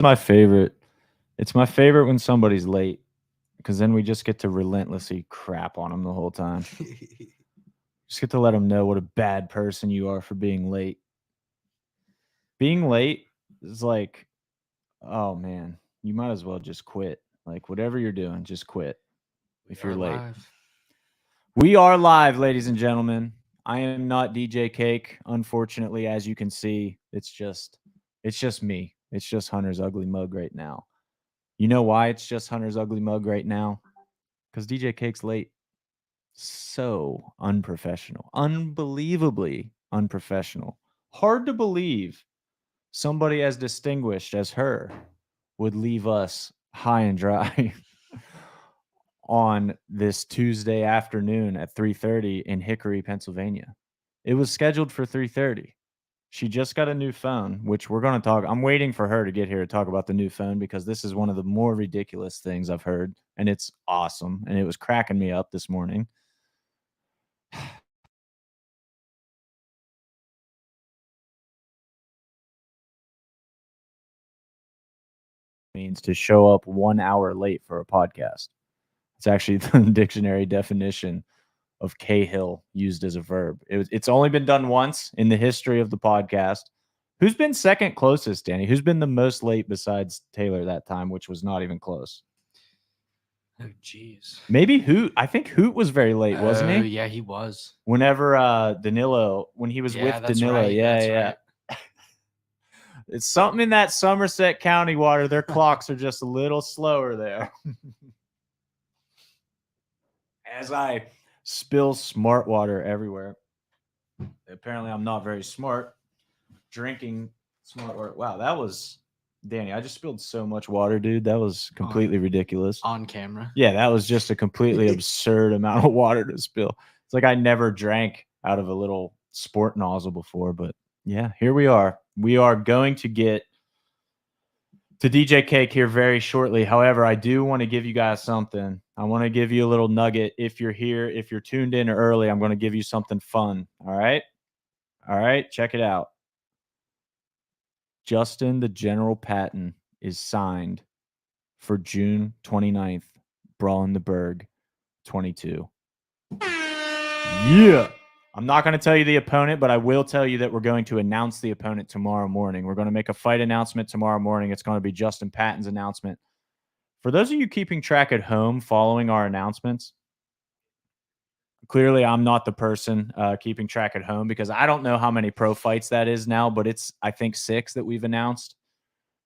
My favorite. It's my favorite when somebody's late because then we just get to relentlessly crap on them the whole time. Just get to let them know what a bad person you are for being late. Being late is like, oh man, you might as well just quit. Like whatever you're doing, just quit if you're late. Live. We are live, ladies and gentlemen. I am not DJ Cake, unfortunately, as you can see. It's just me. It's just Hunter's ugly mug right now. You know why it's just Hunter's ugly mug right now? Because DJ Cake's late. So unprofessional. Unbelievably unprofessional. Hard to believe somebody as distinguished as her would leave us high and dry on this Tuesday afternoon at 3:30 in Hickory, Pennsylvania. It was scheduled for 3:30. She just got a new phone, which we're going to talk. I'm waiting for her to get here to talk about the new phone because this is one of the more ridiculous things I've heard, and it's awesome, and it was cracking me up this morning. Means to show up 1 hour late for a podcast. It's actually the dictionary definition of Cahill used as a verb. It's only been done once in the history of the podcast. Who's been second closest, Danny? Who's been the most late besides Taylor that time, which was not even close? Oh, jeez. Maybe Hoot. I think Hoot was very late, wasn't he? Yeah, he was. Whenever Danilo, when he was Yeah, with that's Danilo, right. yeah, That's yeah. right. It's something in that Somerset County water. Their clocks are just a little slower there. As I spill smart water everywhere. Apparently, I'm not very smart drinking smart water. Wow, that was Danny. I just spilled so much water, dude. That was completely ridiculous. On camera. Yeah, that was just a completely absurd amount of water to spill. It's like I never drank out of a little sport nozzle before, but yeah, here we are. We are going to get to DJ Cake here very shortly. However, I do want to give you guys something. I want to give you a little nugget. If you're here, if you're tuned in early, I'm going to give you something fun. All right. All right. Check it out. Justin the General Patton is signed for June 29th, Brawl in the Berg 22. Yeah. I'm not going to tell you the opponent, but I will tell you that we're going to announce the opponent tomorrow morning. We're going to make a fight announcement tomorrow morning. It's going to be Justin Patton's announcement. For those of you keeping track at home following our announcements, clearly I'm not the person keeping track at home because I don't know how many pro fights that is now, but it's, I think, 6 that we've announced.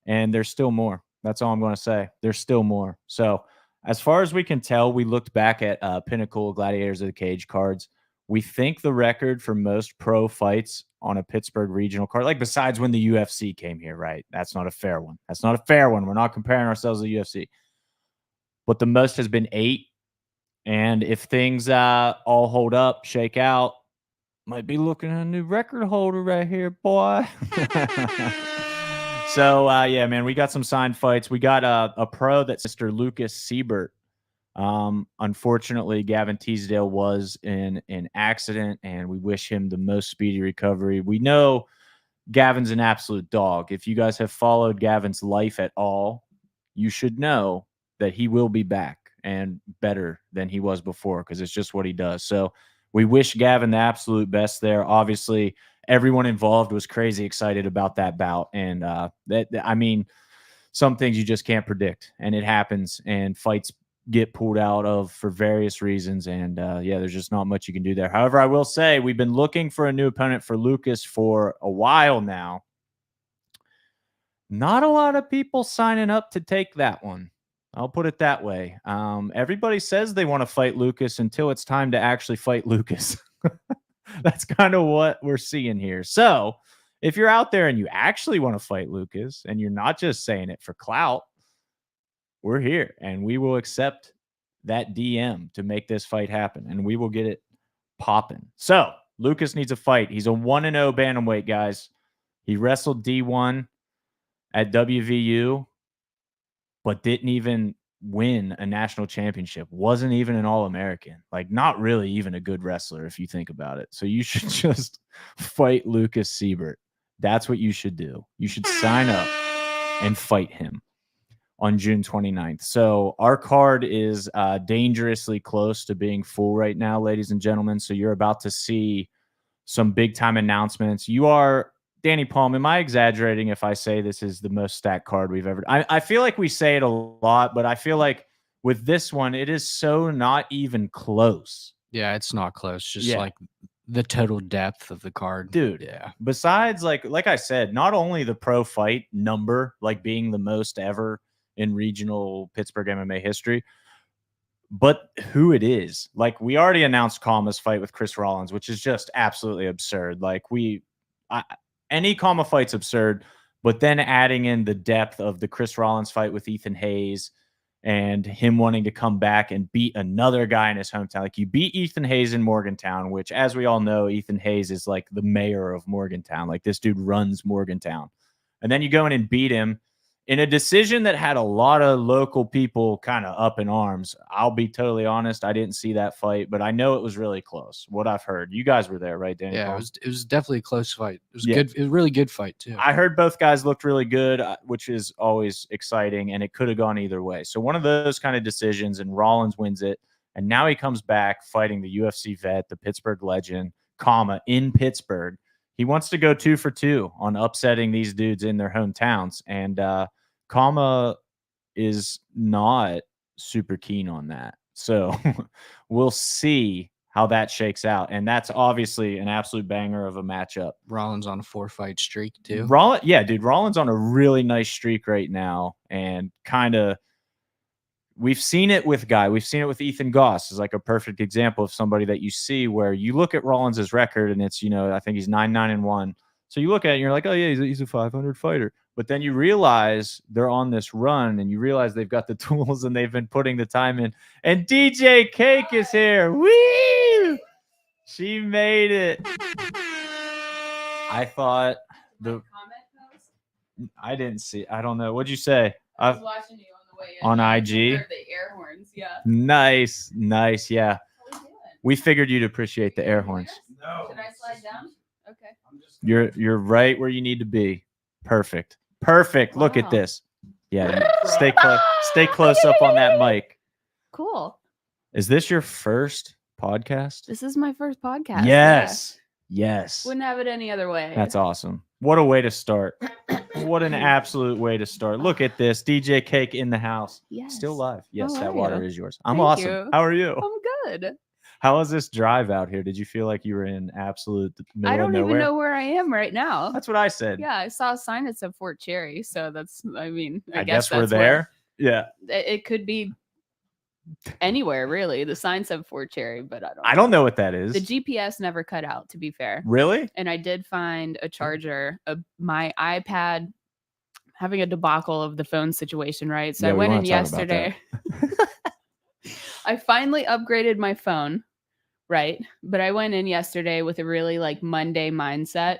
And there's still more. That's all I'm going to say. There's still more. So, as far as we can tell, we looked back at Pinnacle Gladiators of the Cage cards. We think the record for most pro fights on a Pittsburgh regional card, like besides when the UFC came here, right? That's not a fair one. That's not a fair one. We're not comparing ourselves to the UFC. But the most has been 8. And if things all hold up, shake out, might be looking at a new record holder right here, boy. So, yeah, man, we got some signed fights. We got a pro that's Mr. Lucas Siebert. Unfortunately, Gavin Teasdale was in an accident, and we wish him the most speedy recovery. We know Gavin's an absolute dog. If you guys have followed Gavin's life at all, you should know that he will be back and better than he was before because it's just what he does. So we wish Gavin the absolute best there. Obviously, everyone involved was crazy excited about that bout. And I mean, some things you just can't predict, and it happens, and fights get pulled out of for various reasons. And yeah, there's just not much you can do there. However, I will say we've been looking for a new opponent for Lucas for a while now. Not a lot of people signing up to take that one. I'll put it that way. Everybody says they want to fight Lucas until it's time to actually fight Lucas. That's kind of what we're seeing here. So if you're out there and you actually want to fight Lucas and you're not just saying it for clout, we're here and we will accept that DM to make this fight happen and we will get it popping. So Lucas needs a fight. He's a 1-0 bantamweight, guys. He wrestled D1 at WVU, but didn't even win a national championship. Wasn't even an All-American. Like, not really even a good wrestler if you think about it. So you should just fight Lucas Siebert. That's what you should do. You should sign up. and fight him on June 29th. So our card is dangerously close to being full right now, ladies and gentlemen. So you're about to see some big time announcements. You are Danny Palm. Am I exaggerating if I say this is the most stacked card we've ever? I feel like we say it a lot, but I feel like with this one, it is so not even close. Yeah, it's not close. Just Yeah. like the total depth of the card. Dude. Yeah. Besides, like I said, not only the pro fight number, like being the most ever in regional Pittsburgh MMA history, but who it is. Like, we already announced Kama's fight with Chris Rollins, which is just absolutely absurd. Like, any Kama fight's absurd, but then adding in the depth of the Chris Rollins fight with Ethan Hayes and him wanting to come back and beat another guy in his hometown. Like, you beat Ethan Hayes in Morgantown, which, as we all know, Ethan Hayes is like the mayor of Morgantown. Like, this dude runs Morgantown. And then you go in and beat him in a decision that had a lot of local people kind of up in arms. I'll be totally honest. I didn't see that fight, but I know it was really close. What I've heard. You guys were there, right, Danny? Yeah, Paul? it was definitely a close fight. It was Yeah. good. It was a really good fight too. I heard both guys looked really good, which is always exciting, and it could have gone either way. So one of those kind of decisions, and Rollins wins it, and now he comes back fighting the UFC vet, the Pittsburgh legend, Kama, in Pittsburgh. He wants to go 2 for 2 on upsetting these dudes in their hometowns, and Kama is not super keen on that. So we'll see how that shakes out. And that's obviously an absolute banger of a matchup. Rollins on a 4-fight streak too. Rollins on a really nice streak right now, and kind of we've seen it with Ethan Goss is like a perfect example of somebody that you see where you look at Rollins's record and it's, I think he's 9-9-1. So you look at it and you're like, oh yeah, he's a 500 fighter. But then you realize they're on this run and you realize they've got the tools and they've been putting the time in. And DJ Cake is here. Woo! She made it. I thought I didn't see. I don't know. What'd you say? I was watching you on the way in. On I IG? heard the air horns, yeah. Nice. Yeah. How we doing? We figured you'd appreciate the air horns. No. Should I slide down? Okay. You're right where you need to be. Perfect. Look at Wow. this. Yeah. Stay close up on that mic. Cool. Is this your first podcast? This is my first podcast. Yes. Yeah. Wouldn't have it any other way. That's awesome. What a way to start. What an absolute way to start. Look at this. DJ Cake in the house. Yes. Still live. Yes, How that are water you? is yours. I'm Thank awesome. you. How are you? I'm good. How was this drive out here? Did you feel like you were in absolute middle I of don't nowhere? even know where I am right now. That's what I said. Yeah, I saw a sign that said Fort Cherry, so I guess we're that's there. Yeah. It could be anywhere really. The sign said Fort Cherry, but I don't know what that is. The GPS never cut out, to be fair. Really? And I did find a charger. My iPad having a debacle of the phone situation, right? So Yeah, I we went in wanna talk about yesterday. I finally upgraded my phone, right? But I went in yesterday with a really like Monday mindset.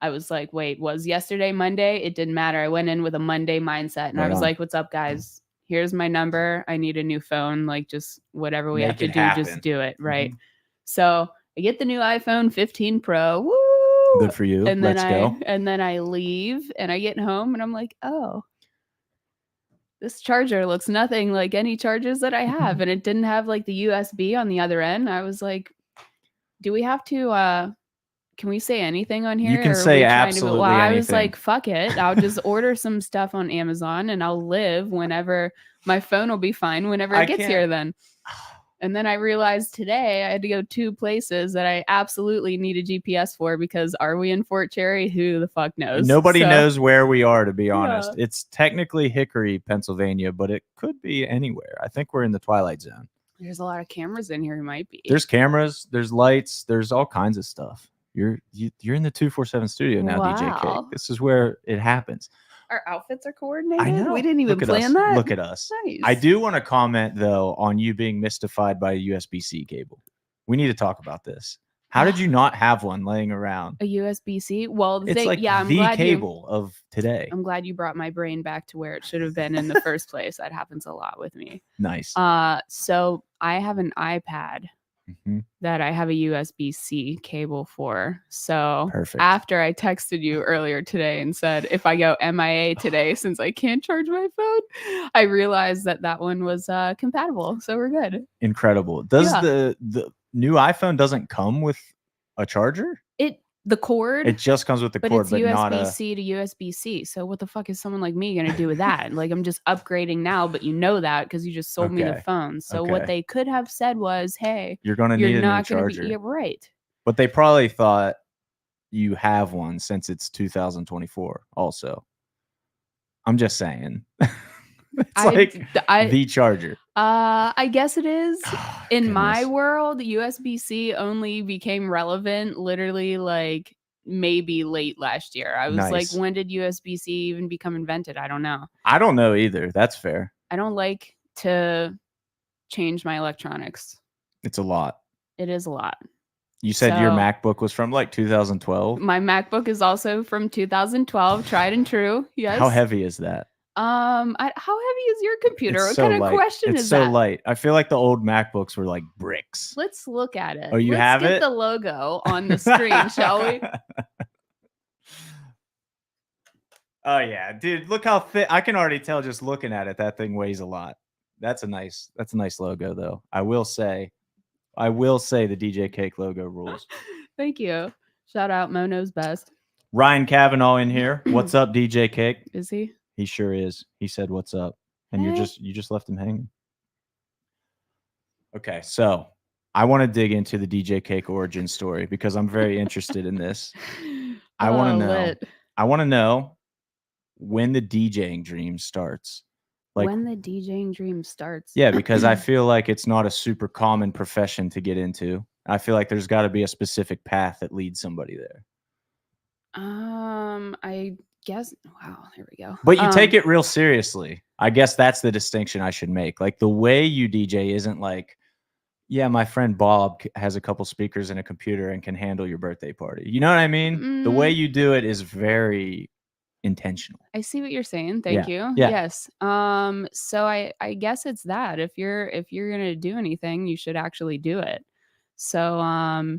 I was like, wait, was yesterday Monday? It didn't matter. I went in with a Monday mindset and I Right was on. like, what's up, guys? Here's my number. I need a new phone. Like, just whatever we have Make to it do, happen. just do it. Right. Mhm. So I get the new iPhone 15 Pro. Woo! Good for you. And Let's go. then I leave and I get home and I'm like, oh, this charger looks nothing like any chargers that I have. And it didn't have like the USB on the other end. I was like, do we have to can we say anything on here? You can or are say we trying to absolutely well, I was anything. like, fuck it. I'll just order some stuff on Amazon and I'll live whenever my phone will be fine whenever I it gets can't- here then. And then I realized today I had to go 2 places that I absolutely need a GPS for because are we in Fort Cherry? Who the fuck knows? Nobody So, knows where we are, to be honest. Yeah. It's technically Hickory, Pennsylvania, but it could be anywhere. I think we're in the Twilight Zone. There's a lot of cameras in here. It might be. There's cameras, there's lights, there's all kinds of stuff. You're in the 247 studio now, DJ Wow. Cake. This is where it happens. Our outfits are coordinated. I know. We didn't even Look at plan us. that. Look at us. Nice. I do want to comment though on you being mystified by a USB-C cable. We need to talk about this. How did you not have one laying around? A USB-C. Well, It's like I'm the glad cable of today. I'm glad you brought my brain back to where it should have been in the first place. That happens a lot with me. Nice. So I have an iPad Mhm. that I have a USB-C cable for. So Perfect. after I texted you earlier today and said, if I go MIA today, since I can't charge my phone, I realized that that one was compatible. So we're good. Incredible. Does Yeah. the new iPhone doesn't come with a charger? The cord, It just comes with the but cord, it's but not a. USB-C to USB-C. So what the fuck is someone like me gonna do with that? Like I'm just upgrading now, but you know that because you just sold me the Okay. phone. So Okay. what they could have said was, "Hey, You're gonna you're need a new not gonna be charger. yeah, right." But they probably thought you have one since it's 2024. Also, I'm just saying. It's like the charger. I guess it is. Oh, In my goodness. world, USB-C only became relevant literally like maybe late last year. I was like, Nice. when did USB-C even become invented? I don't know. I don't know either. That's fair. I don't like to change my electronics. It's a lot. It is a lot. You said your So- MacBook was from like 2012. My MacBook is also from 2012, tried and true. Yes. How heavy is that? How heavy is your computer? It's What so kind of light. question It's is so that? light. I feel like the old MacBooks were like bricks. Let's look at it. Oh, you Let's have get it? the logo on the screen, shall we? Oh yeah, dude, look how thick. I can already tell just looking at it. That thing weighs a lot. That's a nice logo though. I will say the DJ Cake logo rules. Thank you. Shout out Mo knows best. Ryan Cavanaugh in here. What's up, DJ Cake? Is he? He sure is. He said, "What's up?" And Hey. you just left him hanging. Okay, so I want to dig into the DJ Cake origin story because I'm very interested in this. I want to know. lit. I want to know when the DJing dream starts. Like, when the DJing dream starts. yeah, because I feel like it's not a super common profession to get into. I feel like there's got to be a specific path that leads somebody there. I guess. Wow, there we go. But you take it real seriously. I guess that's the distinction I should make. Like the way you DJ isn't like, yeah, my friend Bob has a couple speakers and a computer and can handle your birthday party. You know what I mean? The way you do it is very intentional. I see what you're saying. Thank you. Yeah. Yes. So I guess it's that if you're gonna do anything, you should actually do it. So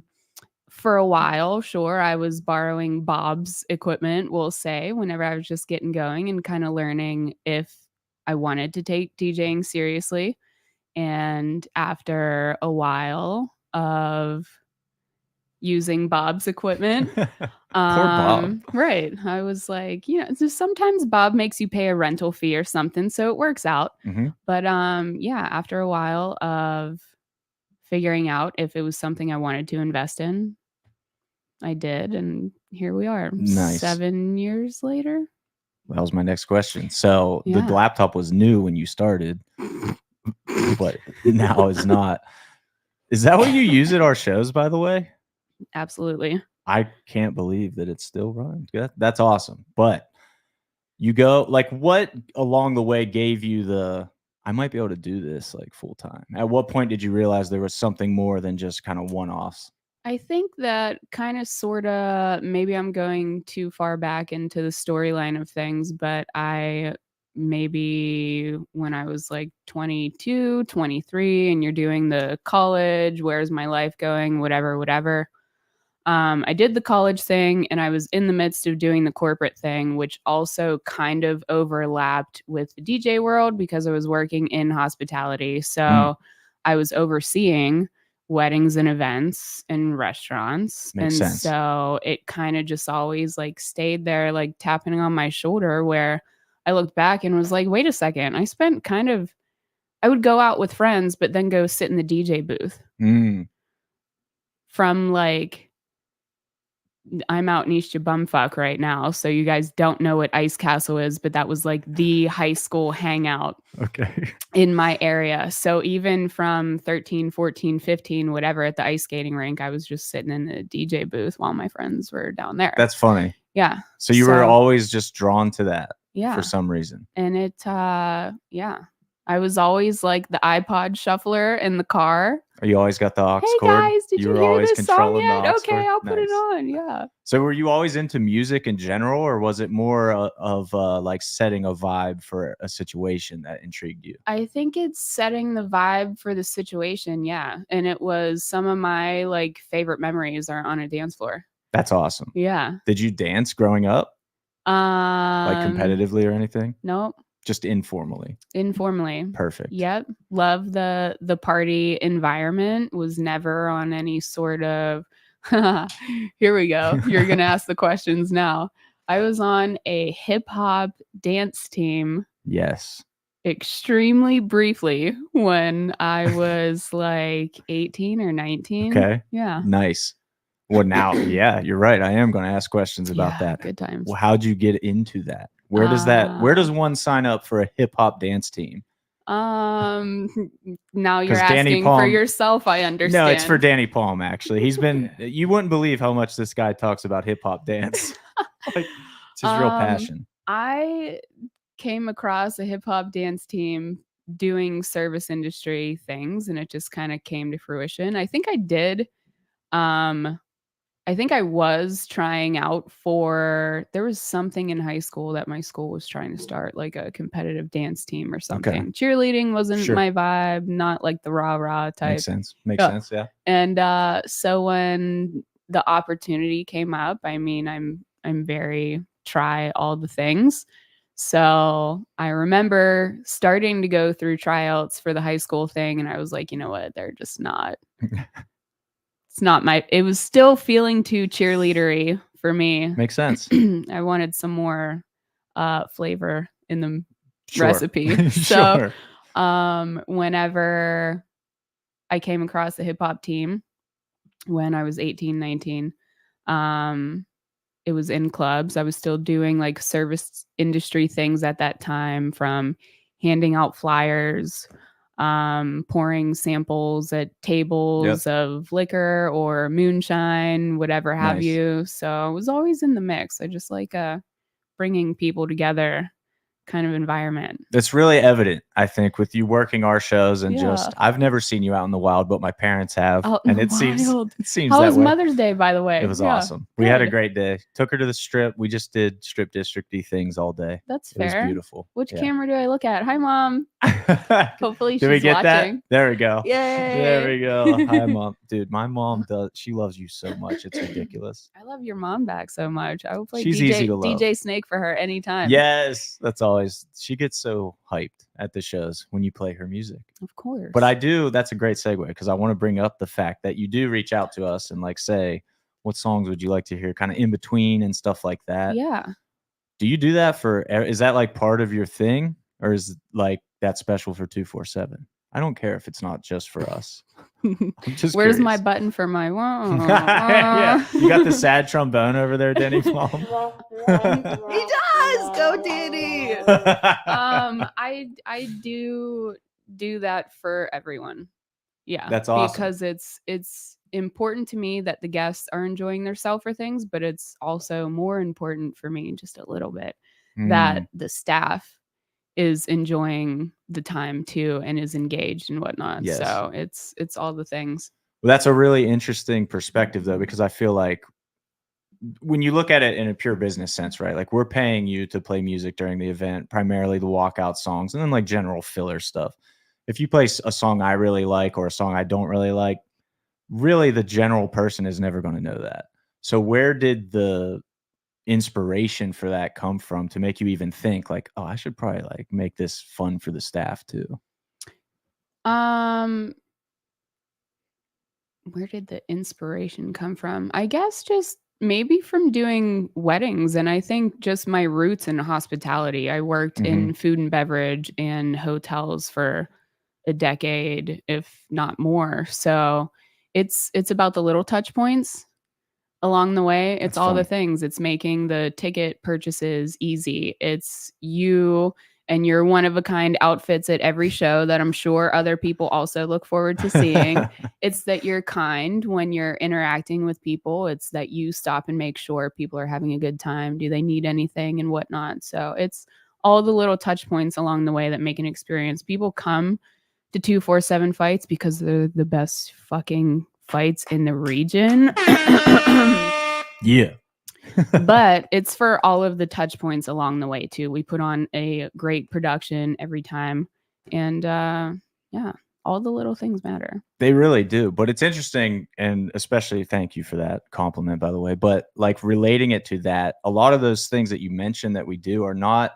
for a while, sure, I was borrowing Bob's equipment, we'll say, whenever I was just getting going and kind of learning if I wanted to take DJing seriously. And after a while of using Bob's equipment, Poor Bob. right, I was like, just sometimes Bob makes you pay a rental fee or something, so it works out. Mhm. But yeah, after a while of figuring out if it was something I wanted to invest in, I did, and here we are. Nice. 7 years later. That was my next question. So the Yeah. laptop was new when you started, but now it's not. Is that what you use at our shows, by the way? Absolutely. I can't believe that it's still running. That's awesome. But you go like what along the way gave you the I might be able to do this like full time? At what point did you realize there was something more than just kind of one-offs? I think that kind of sort of maybe I'm going too far back into the storyline of things, but I maybe when I was like 22, 23, and you're doing the college, where's my life going, whatever. I did the college thing and I was in the midst of doing the corporate thing, which also kind of overlapped with the DJ world because I was working in hospitality. So I was overseeing weddings and events and restaurants. Makes and sense. So it kind of just always like stayed there, like tapping on my shoulder, where I looked back and was like, wait a second, I would go out with friends, but then go sit in the DJ booth from like, I'm out in East Bumfuck right now, so you guys don't know what Ice Castle is, but that was like the high school hangout Okay. in my area. So even from 13, 14, 15, whatever, at the ice skating rink, I was just sitting in the DJ booth while my friends were down there. That's funny. Yeah. So you were always just drawn to that Yeah. for some reason. And it, yeah. I was always like the iPod shuffler in the car. You always got the aux Hey cord. guys, did you were hear always this song controlling the yet? aux Okay, cord? I'll put it Nice. on. Yeah. So were you always into music in general, or was it more of like setting a vibe for a situation that intrigued you? I think it's setting the vibe for the situation. Yeah. And it was some of my like favorite memories are on a dance floor. That's awesome. Yeah. Did you dance growing up, like competitively or anything? Nope. Just informally. Informally. Perfect. Yep. Love the party environment. Was never on any sort of here we go. You're gonna ask the questions now. I was on a hip hop dance team Yes. extremely briefly when I was like 18 or 19. Okay. Yeah. Nice. Well, now, yeah, you're right. I am going to ask questions about Yeah, that. Good times. Well, how'd you get into that? Where does one sign up for a hip hop dance team? Now you're 'Cause Danny asking for Palm- yourself, I understand. No, it's for Danny Palm, actually. He's been, you wouldn't believe how much this guy talks about hip hop dance. Like, it's his real passion. I came across a hip hop dance team doing service industry things, and it just kind of came to fruition. I think I did. I think I was trying out for, there was something in high school that my school was trying to start, like a competitive dance team or something. Cheerleading wasn't Sure. my vibe, not like the rah-rah type. Makes sense. Makes Yeah. sense. Yeah. And so when the opportunity came up, I mean, I'm very try all the things. So I remember starting to go through tryouts for the high school thing, and I was like, you know what? They're just not. It's not my. It was still feeling too cheerleadery for me. Makes sense. I wanted some more flavor in the Sure. recipe. So Sure. whenever I came across the hip hop team when I was 18, 19, it was in clubs. I was still doing like service industry things at that time, from handing out flyers, pouring samples at tables of liquor or moonshine, whatever have Nice. you. So I was always in the mix. I just like bringing people together kind of environment. It's really evident, I think, with you working our shows and Yeah. just, I've never seen you out in the wild, but my parents have. Out in And the it seems wild. How How was way. Mother's Day, by the way? It was Yeah. awesome. We had a Good. great day. Took her to the strip. We just did strip district-y things all day. That's It was fair. beautiful. Which Yeah. camera do I look at? Hi, Mom. Hopefully she's Did we get watching. that? There we go. Yay. There we go. Hi, Mom. Dude, my mom she loves you so much. It's ridiculous. I love your mom back so much. I will play She's easy to love. DJ Snake for her anytime. Yes. That's always, she gets so hyped at the shows when you play her music. Of course. But that's a great segue, because I want to bring up the fact that you do reach out to us and like say, what songs would you like to hear kind of in between and stuff like that. Yeah. Do you do that is that like part of your thing, or is like that special for 247? I don't care if it's not just for us. I'm just Where's my curious. button for my Yeah, you got the sad trombone over there, Danny Palm. He does. Go Danny. I do that for everyone. Yeah. That's awesome. Because it's important to me that the guests are enjoying themselves for things, but it's also more important for me just a little bit that the staff is enjoying the time too and is engaged and whatnot. Yes. So it's all the things. Well, that's a really interesting perspective, though, because I feel like when you look at it in a pure business sense, right? Like, we're paying you to play music during the event, primarily the walkout songs, and then like general filler stuff. If you play a song I really like or a song I don't really like, really the general person is never going to know that. So where did the inspiration for that come from to make you even think like, oh, I should probably like make this fun for the staff too? Where did the inspiration come from? I guess just maybe from doing weddings. And I think just my roots in hospitality. I worked in food and beverage and hotels for a decade, if not more. So it's about the little touch points along the way. It's That's all the fun. things. It's making the ticket purchases easy. It's you and your one of a kind outfits at every show that I'm sure other people also look forward to seeing. It's that you're kind when you're interacting with people. It's that you stop and make sure people are having a good time. Do they need anything and whatnot? So it's all the little touch points along the way that make an experience. People come to 247 fights because they're the best fucking fights in the region. Yeah. But it's for all of the touch points along the way too. We put on a great production every time, and yeah, all the little things matter. They really do. But it's interesting, and especially thank you for that compliment, by the way. But like relating it to that, a lot of those things that you mentioned that we do are not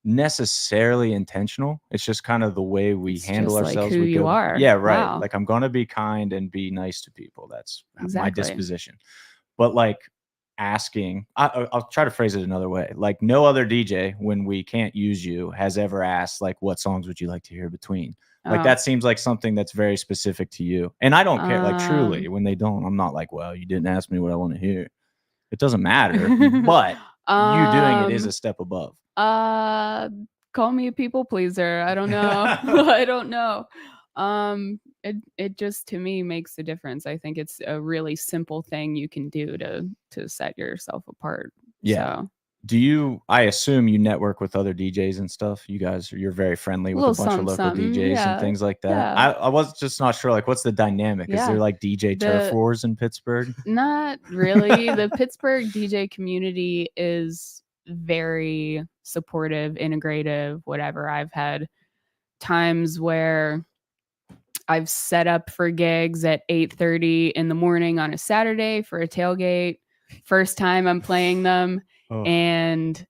necessarily intentional. It's just kind of the way we It's handle just like ourselves. who We you go, are. yeah, right. Wow. Like I'm gonna be kind and be nice to people. That's my Exactly. disposition. But like asking, I'll try to phrase it another way. Like no other DJ, when we can't use you, has ever asked like, "What songs would you like to hear between?" Like Oh. that seems like something that's very specific to you. And I don't care. Like truly, Um, when they don't, I'm not like, "Well, you didn't ask me what I want to hear." It doesn't matter. But you doing it is a step above. Call me a people pleaser. I don't know. I don't know. It just to me makes a difference. I think it's a really simple thing you can do to set yourself apart. Yeah. So, Do you? I assume you network with other DJs and stuff. You're very friendly with a Little bunch of local something, DJs yeah, and things like that. yeah. I was just not sure. Like, what's the dynamic? Is Yeah. there like DJ turf The- wars in Pittsburgh? Not really. The Pittsburgh DJ community is very supportive, integrative, whatever. I've had times where I've set up for gigs at 8:30 in the morning on a Saturday for a tailgate. First time I'm playing them, Oh. and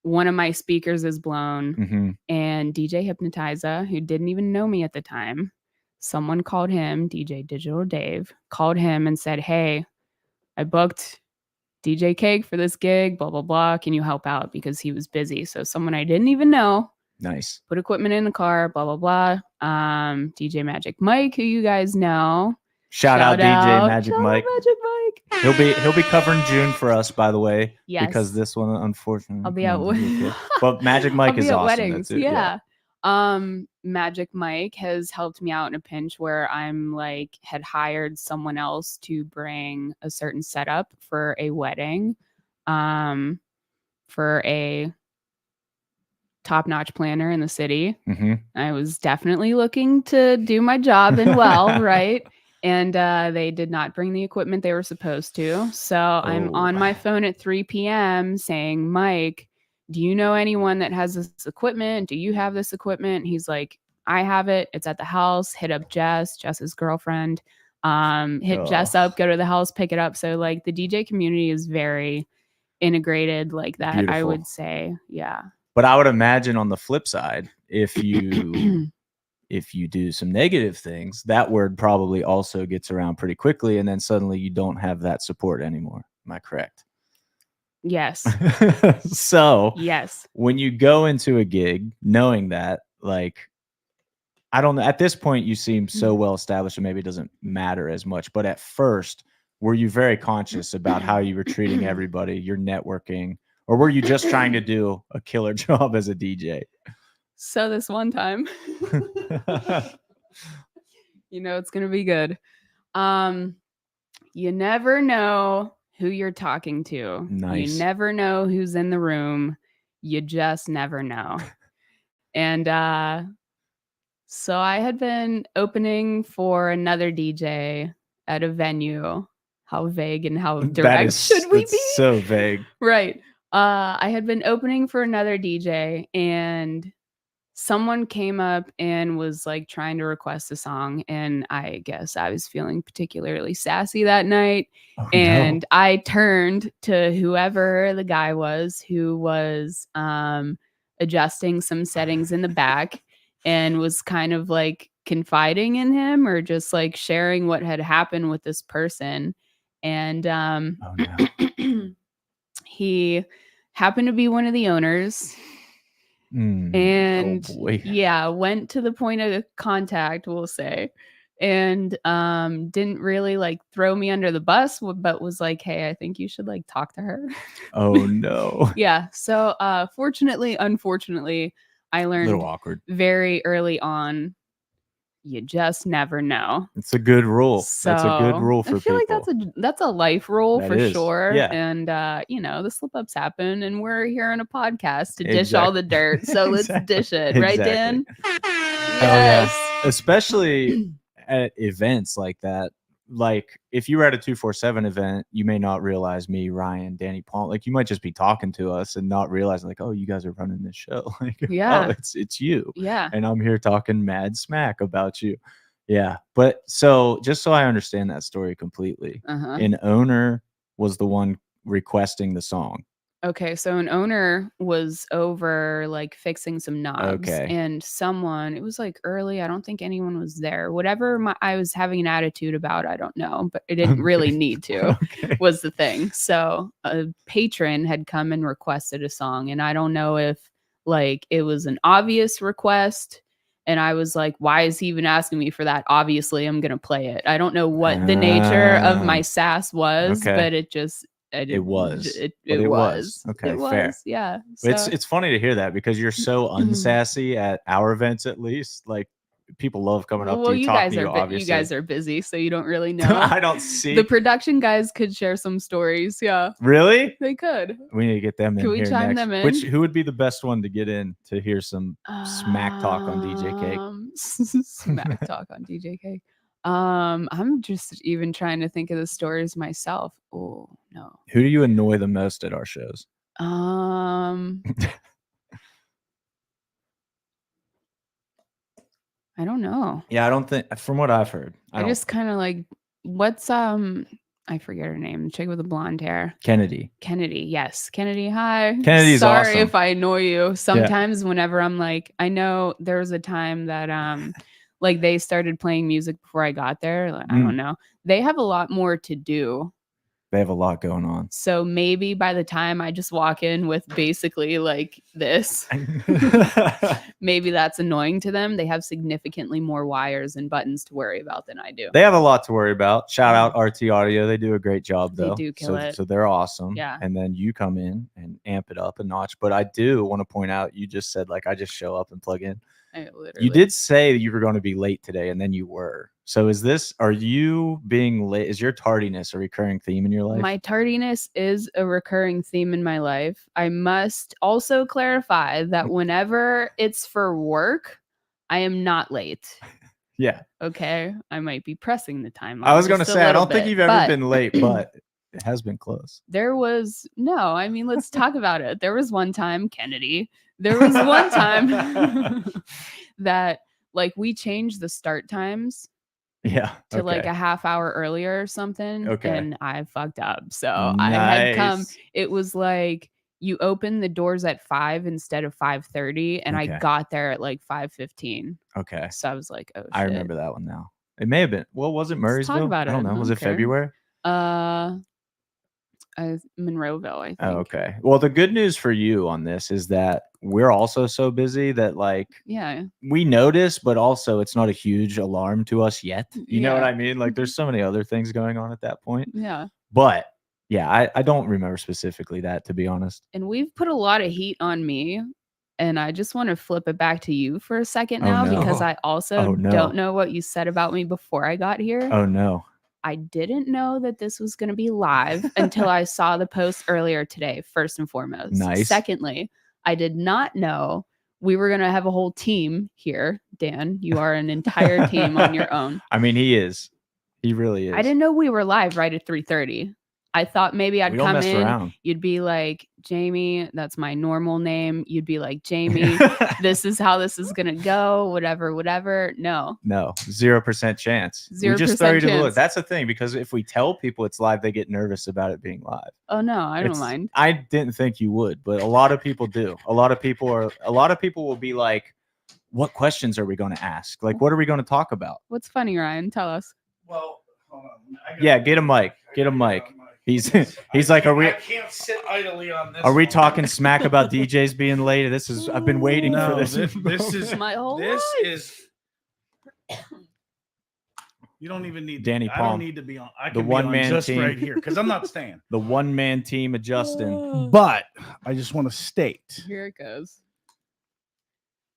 one of my speakers is blown. Hmm. And DJ Hypnotiza, who didn't even know me at the time, someone called him, DJ Digital Dave, called him and said, "Hey, I booked DJ Cake for this gig, blah, blah, blah. Can you help out?" Because he was busy. So someone I didn't even know Nice. put equipment in the car, blah, blah, blah. DJ Magic Mike, who you guys know. Shout out DJ Magic Shout out Mike. Magic Mike. He'll be covering June for us, by the way. Yes. Because this one, unfortunately, I'll be out. But Magic Mike I'll is be at awesome. weddings. That's it. Yeah. Magic Mike has helped me out in a pinch where I'm like had hired someone else to bring a certain setup for a wedding, for a top-notch planner in the city. Hmm. I was definitely looking to do my job and well, right? And they did not bring the equipment they were supposed to. So I'm Oh. on my phone at 3 p.m. saying, "Mike, do you know anyone that has this equipment? Do you have this equipment?" He's like, "I have it. It's at the house. Hit up Jess's girlfriend. Hit Jess Oh. up, go to the house, pick it up." So like the DJ community is very integrated like that, I Beautiful. would say. Yeah. But I would imagine on the flip side, if you do some negative things, that word probably also gets around pretty quickly, and then suddenly you don't have that support anymore. Am I correct? Yes. So Yes. when you go into a gig knowing that, like, I don't know, at this point you seem so well established and maybe it doesn't matter as much, but at first, were you very conscious about how you were treating everybody, your networking, or were you just trying to do a killer job as a DJ? So this one time, you know it's gonna be good. You never know who you're talking to. Nice. You never know who's in the room. You just never know. And so I had been opening for another DJ at a venue. How vague and how direct should we that's be? so vague. Right. I had been opening for another DJ, and someone came up and was like trying to request a song, and I guess I was feeling particularly sassy that night. Oh, And no. I turned to whoever the guy was who was adjusting some settings in the back, and was kind of like confiding in him or just like sharing what had happened with this person. And Oh, no. he happened to be one of the owners. Mm. And Oh, boy. yeah, went to the point of contact, we'll say, and didn't really like throw me under the bus, but was like, "Hey, I think you should like talk to her." Oh, no. Yeah. So unfortunately, I A learned little awkward. very early on, you just never know. It's a good rule. So That's a good rule for I feel people. like that's a life rule That for is, sure. yeah. And the slip ups happen, and we're here on a podcast to dish all the dirt. So let's dish it, right, Dan? yeah. Especially at events like that. Like if you were at a 247 event, you may not realize me, Ryan, Danny Palm. Like you might just be talking to us and not realize like, oh, you guys are running this show. Like, Yeah. oh, it's you. Yeah. And I'm here talking mad smack about you. Yeah. But so just so I understand that story completely, an owner was the one requesting the song. Okay, so an owner was over like fixing some knobs, Okay. and someone, it was like early, I don't think anyone was there. Whatever I was having an attitude about, I don't know, but it didn't really need to, Okay. was the thing. So a patron had come and requested a song, and I don't know if like it was an obvious request. And I was like, why is he even asking me for that? Obviously, I'm going to play it. I don't know what the nature of my sass was, Okay. but it just, It was. It But it was. was. Okay, It was. fair. Yeah. But So, it's funny to hear that because you're so unsassy at our events, at least. Like people love coming up well, to you, you talking guys to you. are Obviously, you guys are busy, so you don't really know. I don't see. The production guys could share some stories. Yeah, Really? they could. We need to get them in Can we here chime next. them in? Who would be the best one to get in to hear some smack talk on DJ Cake? Smack talk on DJ Cake. I'm just even trying to think of the stories myself. Oh no. Who do you annoy the most at our shows? I don't know. Yeah, I don't think. From what I've heard, I just kind of like what's I forget her name. The chick with the blonde hair. Kennedy. Yes. Kennedy, hi. Kennedy's Sorry awesome. if I annoy you. Sometimes whenever I'm like, I know there was a time that like they started playing music before I got there. Like, I don't know. They have a lot more to do. They have a lot going on. So maybe by the time I just walk in with basically like this, maybe that's annoying to them. They have significantly more wires and buttons to worry about than I do. They have a lot to worry about. Shout out RT Audio. They do a great job, though. They do kill it. So they're awesome. Yeah. And then you come in and amp it up a notch. But I do want to point out, you just said, like, I just show up and plug in. You did say you were going to be late today, and then you were. So are you being late? Is your tardiness a recurring theme in your life? My tardiness is a recurring theme in my life. I must also clarify that whenever it's for work, I am not late. Yeah. Okay. I might be pressing the time. I was going to say, I don't think you've ever been late, but it has been close. Let's talk about it. There was one time, Kennedy, there was one time that like we changed the start times. Yeah. To like a half hour earlier or something. Okay. And I fucked up. So I had come, it was like you opened the doors at 5 instead of 5:30, and I got there at like 5:15. Okay. So I was like, oh shit. I remember that one now. It may have been. Well, was it Murraysville? Talk about I don't it. know. Was it February? Monroeville, I think. Oh, okay. Well, the good news for you on this is that we're also so busy that like we notice, but also it's not a huge alarm to us yet. You know what I mean? Like there's so many other things going on at that point. Yeah. But yeah, I don't remember specifically that, to be honest. And we've put a lot of heat on me. And I just want to flip it back to you for a second now, because I also don't know what you said about me before I got here. Oh no. I didn't know that this was going to be live until I saw the post earlier today, first and foremost. Nice. Secondly, I did not know we were going to have a whole team here. Dan, you are an entire team on your own. I mean, he is. He really is. I didn't know we were live right at 3:30. I thought maybe I'd come in. Around. You'd be like, Jamie, that's my normal name. You'd be like, Jamie, this is how this is going to go. Whatever. No, 0% chance. 0% We just throw you to the chance. look. That's the thing, because if we tell people it's live, they get nervous about it being live. Oh no, I don't mind. I didn't think you would, but a lot of people do. A lot of people will be like, what questions are we going to ask? Like, what are we going to talk about? What's funny, Ryan? Tell us. Well, hold on. Yeah, get a mic. Get a mic. He's like, I can't sit idly on this. Are we one. talking smack about DJs being late? I've been waiting for this. This is My whole this life. is. You don't even need Danny I Palm. don't need to be on. I The can one be on man just team. right here because I'm not staying. The one-man team of Justin. But I just want to state Here it goes.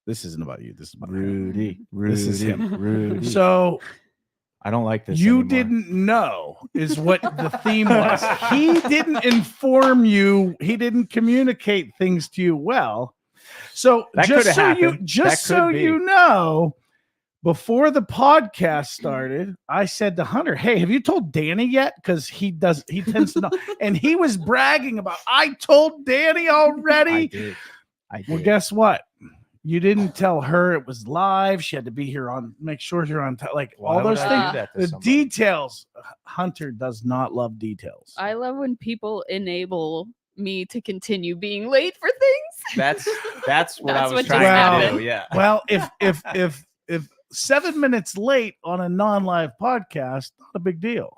This isn't about you. This is about Rudy. This is him. Rudy. So I don't like this. you anymore. didn't know is what the theme was. He didn't inform you. He didn't communicate things to you well. So That just coulda so happened. you That could be. you know, before the podcast started, I said to Hunter, "Hey, have you told Danny yet? Because he tends to know." And he was bragging about, "I told Danny I already." did. I did. Well, guess what? You didn't tell her it was live. She had to be here on, make sure you're on time. Like Why all would those I things. do that to The somebody? details. Hunter does not love details. I love when people enable me to continue being late for things. That's what I That's was what trying just to happened. do. Yeah. Well, if 7 minutes late on a non-live podcast, not a big deal.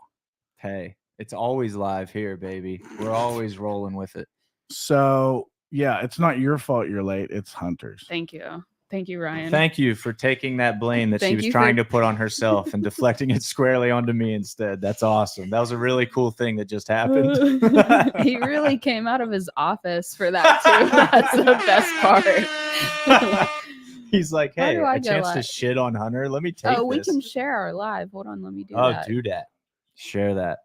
Hey, it's always live here, baby. We're always rolling with it. So yeah, it's not your fault you're late. It's Hunter's. Thank you. Thank you, Ryan. Thank you for taking that blame that she Thank was you trying for- to put on herself and deflecting it squarely onto me instead. That's awesome. That was a really cool thing that just happened. He really came out of his office for that too. That's the best part. He's like, How hey, do I a go chance to live? shit on Hunter. Let me take Oh, we this. can share our live. Hold on, let me do Oh, that. do that. Share that.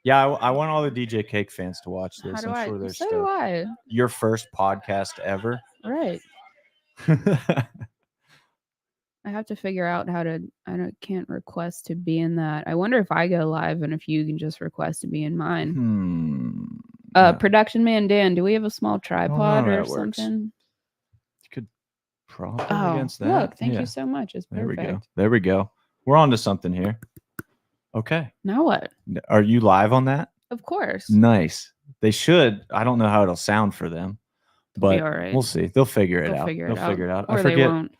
Yeah, I want all the DJ Cake fans to watch How this. do I'm I? sure they're So do stoked. I. Your first podcast ever. Right. I have to figure out how to. Can't request to be in that. I wonder if I go live and if you can just request to be in mine. Yeah. Production man Dan, do we have a small tripod how or that works. something? You could probably Oh, against that. look! Thank Yeah. you so much. It's There perfect. we go. There we go. We're on to something here. Okay. Now what? Are you live on that? Of course. Nice. They should. I don't know how it'll sound for them, It'll be but all right. we'll see. They'll figure it They'll out. figure They'll it out. figure it out. Or I they forget. won't.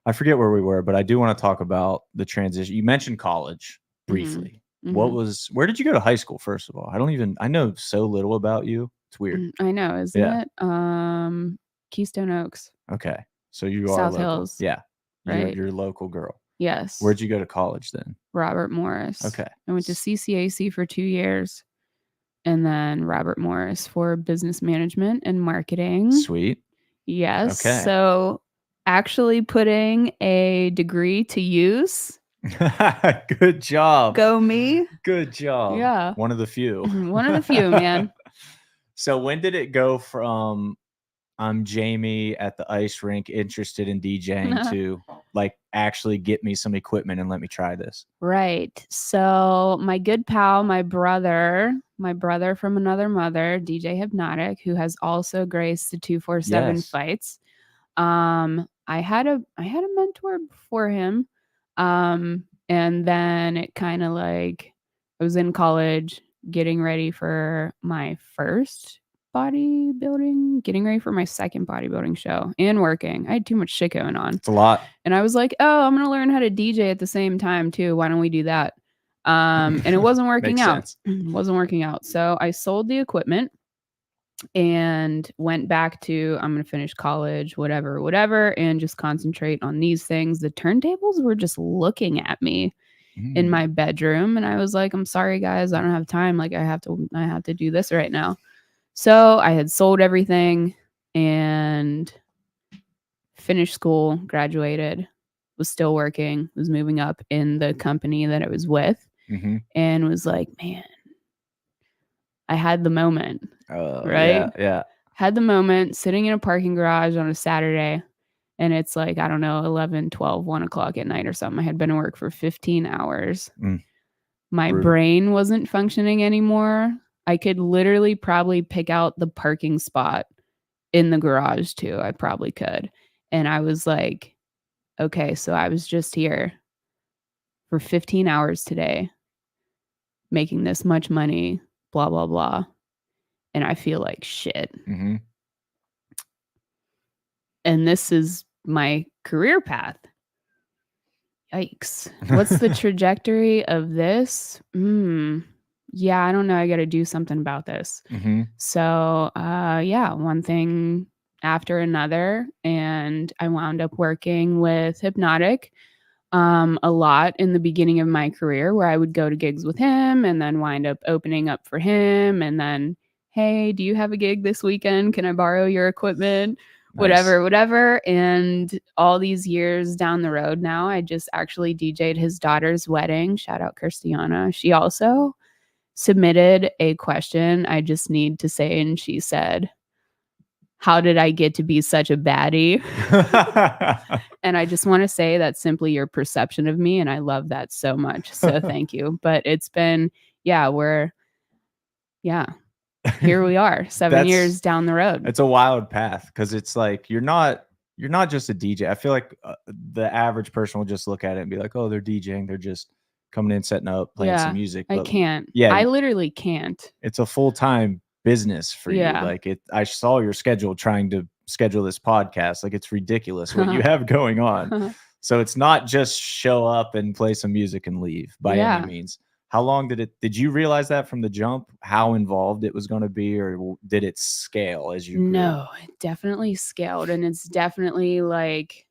I forget where we were, but I do want to talk about the transition. You mentioned college briefly. What Mhm. was? Where did you go to high school? First of all, I know so little about you. It's weird. I know, isn't Yeah. it? Keystone Oaks. Okay, so you are South local. Hills, Yeah, right? You're a local girl. Yes. Where'd you go to college then? Robert Morris. Okay. I went to CCAC for 2 years and then Robert Morris for business management and marketing. Sweet. Yes. Okay. So actually putting a degree to use. Good job. Go me. Good job. Yeah. One of the few. One of the few, man. So when did it go from I'm Jamie at the ice rink interested in DJing to like actually get me some equipment and let me try this? Right. So my good pal, my brother from another mother, DJ Hypnotic, who has also graced the 247 Yes. fights. I had a mentor before him. And then it kind of like I was in college getting ready for my first bodybuilding, getting ready for my second bodybuilding show and working. I had too much shit going on. It's a lot. And I was like, oh, I'm going to learn how to DJ at the same time too. Why don't we do that? And it wasn't working Makes out. sense. It wasn't working out. So I sold the equipment and went back to, I'm going to finish college, whatever, and just concentrate on these things. The turntables were just looking at me in my bedroom. And I was like, I'm sorry, guys, I don't have time. Like I have to do this right now. So I had sold everything and finished school, graduated, was still working, was moving up in the company that I was with, and was like, man, I had the moment, right? Yeah. Had the moment sitting in a parking garage on a Saturday. And it's like, I don't know, 11, 12, 1 o'clock at night or something. I had been at work for 15 hours. My Brutal. brain wasn't functioning anymore. I could literally probably pick out the parking spot in the garage too. I probably could. And I was like, okay, so I was just here for 15 hours today, making this much money, blah, blah, blah. And I feel like shit. And this is my career path. Yikes. What's the trajectory of this? Yeah, I don't know. I got to do something about this. So, yeah, one thing after another. And I wound up working with Hypnotic a lot in the beginning of my career, where I would go to gigs with him and then wind up opening up for him. And then, hey, do you have a gig this weekend? Can I borrow your equipment? whatever. And all these years down the road now, I just actually DJ'd his daughter's wedding. Shout out Christiana. She also submitted a question I just need to say, and she said, how did I get to be such a baddie? And I just want to say that's simply your perception of me, and I love that so much. So thank you. But it's been, here we are, 7 years down the road. It's a wild path because it's like you're not just a DJ. I feel like the average person will just look at it and be like, oh, they're DJing. They're just coming in, setting up, playing some music. I can't. Yeah, I literally can't. It's a full-time business for you. Like I saw your schedule trying to schedule this podcast. Like it's ridiculous what you have going on. So it's not just show up and play some music and leave by any means. How long did you realize that from the jump, how involved it was going to be, or did it scale as you grew? No, it definitely scaled. And it's definitely like,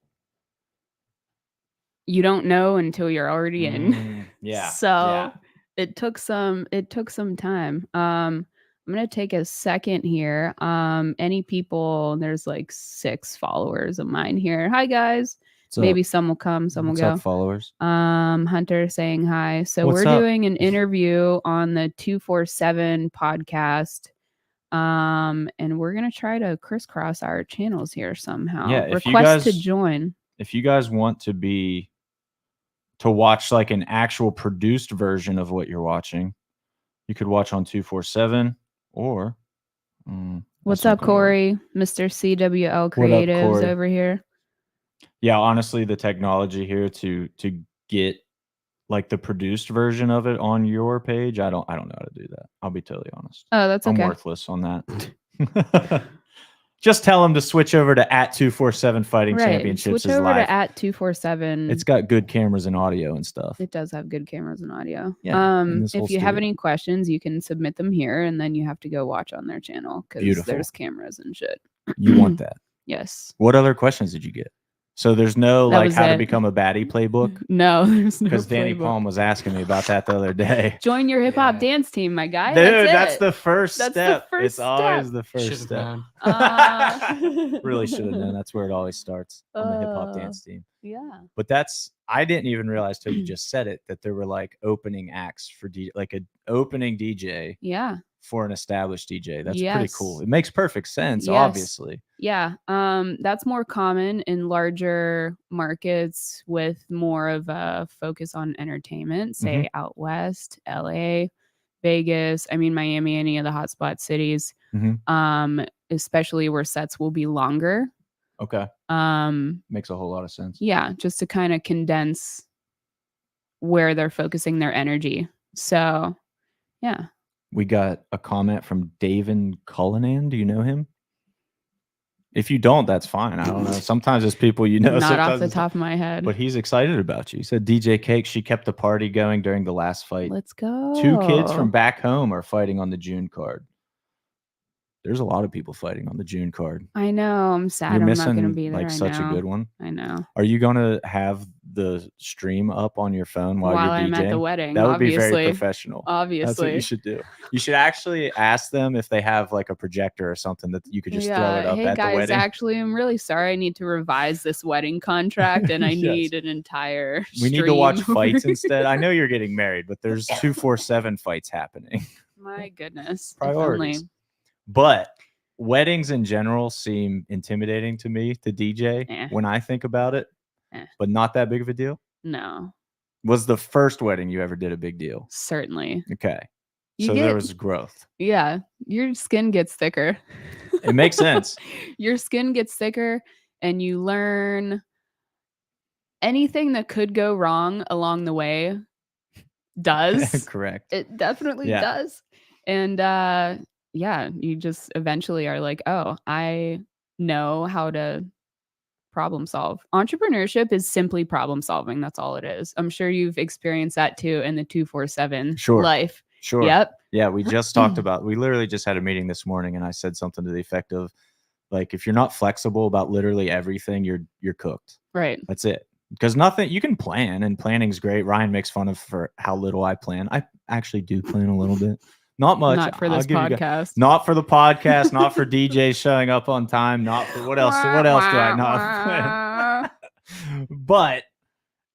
you don't know until you're already in. So it took some time. I'm going to take a second here. Any people, there's like 6 followers of mine here. Hi guys. Maybe some will come, some will go. What's up, followers? Hunter saying hi. So we're doing an interview on the 247 podcast. And we're gonna try to crisscross our channels here somehow. Yeah, request to join. If you guys want to watch like an actual produced version of what you're watching, you could watch on 247 or what's up, Corey? Mr. CWL Creatives over here. Yeah, honestly, the technology here to get like the produced version of it on your page, I don't know how to do that. I'll be totally honest. Oh, that's okay. I'm worthless on that. Just tell them to switch over to @247 Fighting Championships. Switch over to @247. It's got good cameras and audio and stuff. It does have good cameras and audio. Yeah, if you have any questions, you can submit them here, and then you have to go watch on their channel because there's cameras and shit. You want that? Yes. What other questions did you get? So there's no like how to become a baddie playbook? No, there's no. Because Danny Palm was asking me about that the other day. Join your hip hop dance team, my guy. Dude, that's the first step. It's always the first step. Really should have known. That's where it always starts, on the hip hop dance team. Yeah. But I didn't even realize till you just said it that there were like opening acts for like an opening DJ. Yeah. For an established DJ. That's pretty cool. It makes perfect sense, obviously. Yeah. That's more common in larger markets with more of a focus on entertainment, say out west, LA, Vegas, Miami, any of the hotspot cities. Especially where sets will be longer. Okay. Makes a whole lot of sense. Yeah, just to kind of condense where they're focusing their energy. So, yeah. We got a comment from David Cullinan. Do you know him? If you don't, that's fine. I don't know. Sometimes it's people you know. Not off the top of my head. But he's excited about you. He said DJ Cake, she kept the party going during the last fight. Let's go. 2 kids from back home are fighting on the June card. There's a lot of people fighting on the June card. I know. I'm sad. You're missing I'm not going to be there. like such a good one. I know. Are you going to have the stream up on your phone while you're DJing? I'm at the wedding. That would be very professional. Obviously. That's what you should do. You should actually ask them if they have like a projector or something that you could just throw it up at the wedding. Actually, I'm really sorry. I need to revise this wedding contract and I need an entire We need to watch fights instead. I know you're getting married, but there's 247 fights happening. My goodness. Priorities. But weddings in general seem intimidating to me to DJ when I think about it, but not that big of a deal. No. Was the first wedding you ever did a big deal? Certainly. Okay. So there was growth. Yeah. Your skin gets thicker. It makes sense. Your skin gets thicker and you learn anything that could go wrong along the way does. Correct. It definitely does. And you just eventually are like, oh, I know how to problem solve. Entrepreneurship is simply problem solving. That's all it is. I'm sure you've experienced that too in the 247 life. Sure. Yep. Yeah. We just talked about, we literally just had a meeting this morning and I said something to the effect of like, if you're not flexible about literally everything, you're cooked. Right. That's it. Because nothing, you can plan and planning's great. Ryan makes fun of for how little I plan. I actually do plan a little bit. Not much. Not for I'll this give you guys- podcast. Not for the podcast. Not for DJs showing up on time. Not for what else? What else do I not plan? But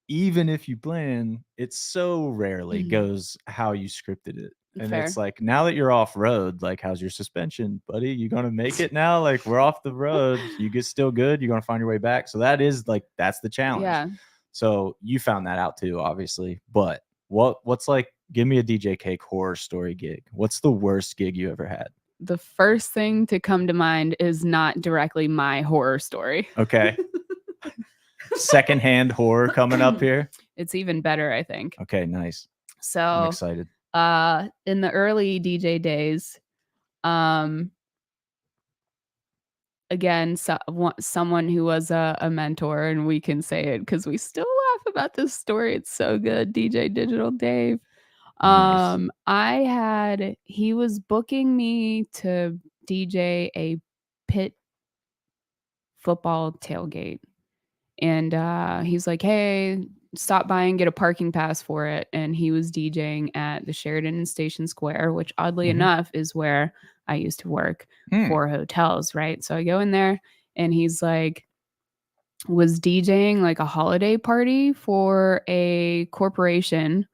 even if you plan, it so rarely Mhm. goes how you scripted it. And Fair. it's like, now that you're off road, like, how's your suspension, buddy? You gonna make it now? Like, we're off the road. You get still good. You're gonna find your way back. So that is like, that's the challenge. Yeah. So you found that out too, obviously. But what's like, give me a DJ Cake horror story gig. What's the worst gig you ever had? The first thing to come to mind is not directly my horror story. Okay. Secondhand horror coming up here. It's even better, I think. Okay, nice. I'm So, excited. in the early DJ days, again, someone who was a mentor, and we can say it because we still laugh about this story. It's so good. DJ Digital Dave. Nice. He was booking me to DJ a pit football tailgate. And he's like, hey, stop by and get a parking pass for it. And he was DJing at the Sheridan in Station Square, which oddly Mhm. enough is where I used to work for hotels, right? So I go in there and he's like, was DJing like a holiday party for a corporation.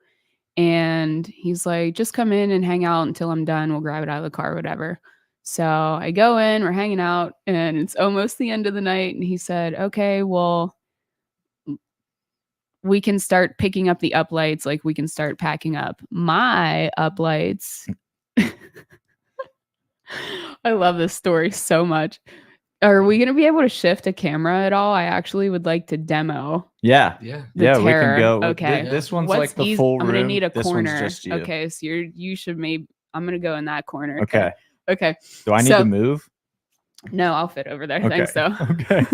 And he's like, just come in and hang out until I'm done. We'll grab it out of the car, whatever. So I go in, we're hanging out, and it's almost the end of the night. And he said, okay, well, we can start picking up the uplights. Like, we can start packing up my uplights. I love this story so much. Are we going to be able to shift a camera at all? I actually would like to demo Yeah. Yeah. the Yeah, terror. we can go. Okay. This one's What's like the easy- full room. I'm gonna need a This corner. one's just you. Okay, so you should maybe I'm gonna go in that corner. Okay. Okay. Do I need So- to move? No, I'll fit over there. Okay. Thanks though. Okay.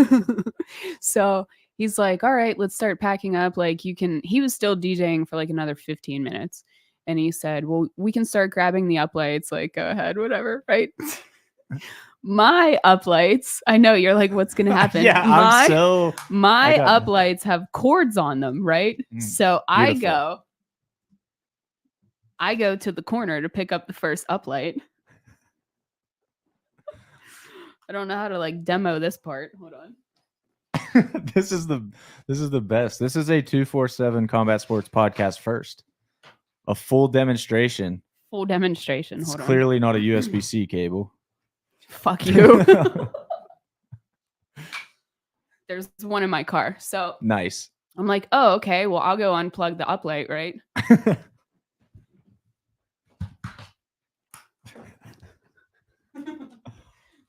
So he's like, all right, let's start packing up. Like, he was still DJing for like another 15 minutes. And he said, well, we can start grabbing the uplights. Like, go ahead, whatever, right? My uplights, I know you're like, what's gonna happen? Yeah, I'm so. My I got- uplights have cords on them, right? Mm, So beautiful. I go to the corner to pick up the first uplight. I don't know how to like demo this part. Hold on. This is the best. This is a 247 Combat Sports podcast first. A full demonstration. Full demonstration. It's Hold on. clearly not a USB-C cable. Fuck you. There's one in my car. So Nice. I'm like, oh, okay. Well, I'll go unplug the uplight, right?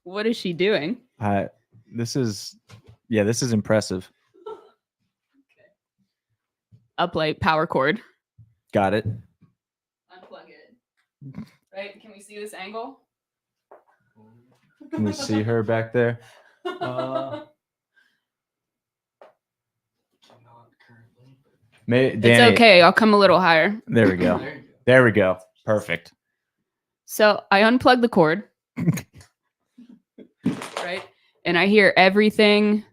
What is she doing? This is impressive. Uplight power cord. Got it. Unplug it. Right? Can we see this angle? Can we see her back there? Danny, It's okay. I'll come a little higher. There we go. There you go. There we go. Perfect. So I unplug the cord. Right? And I hear everything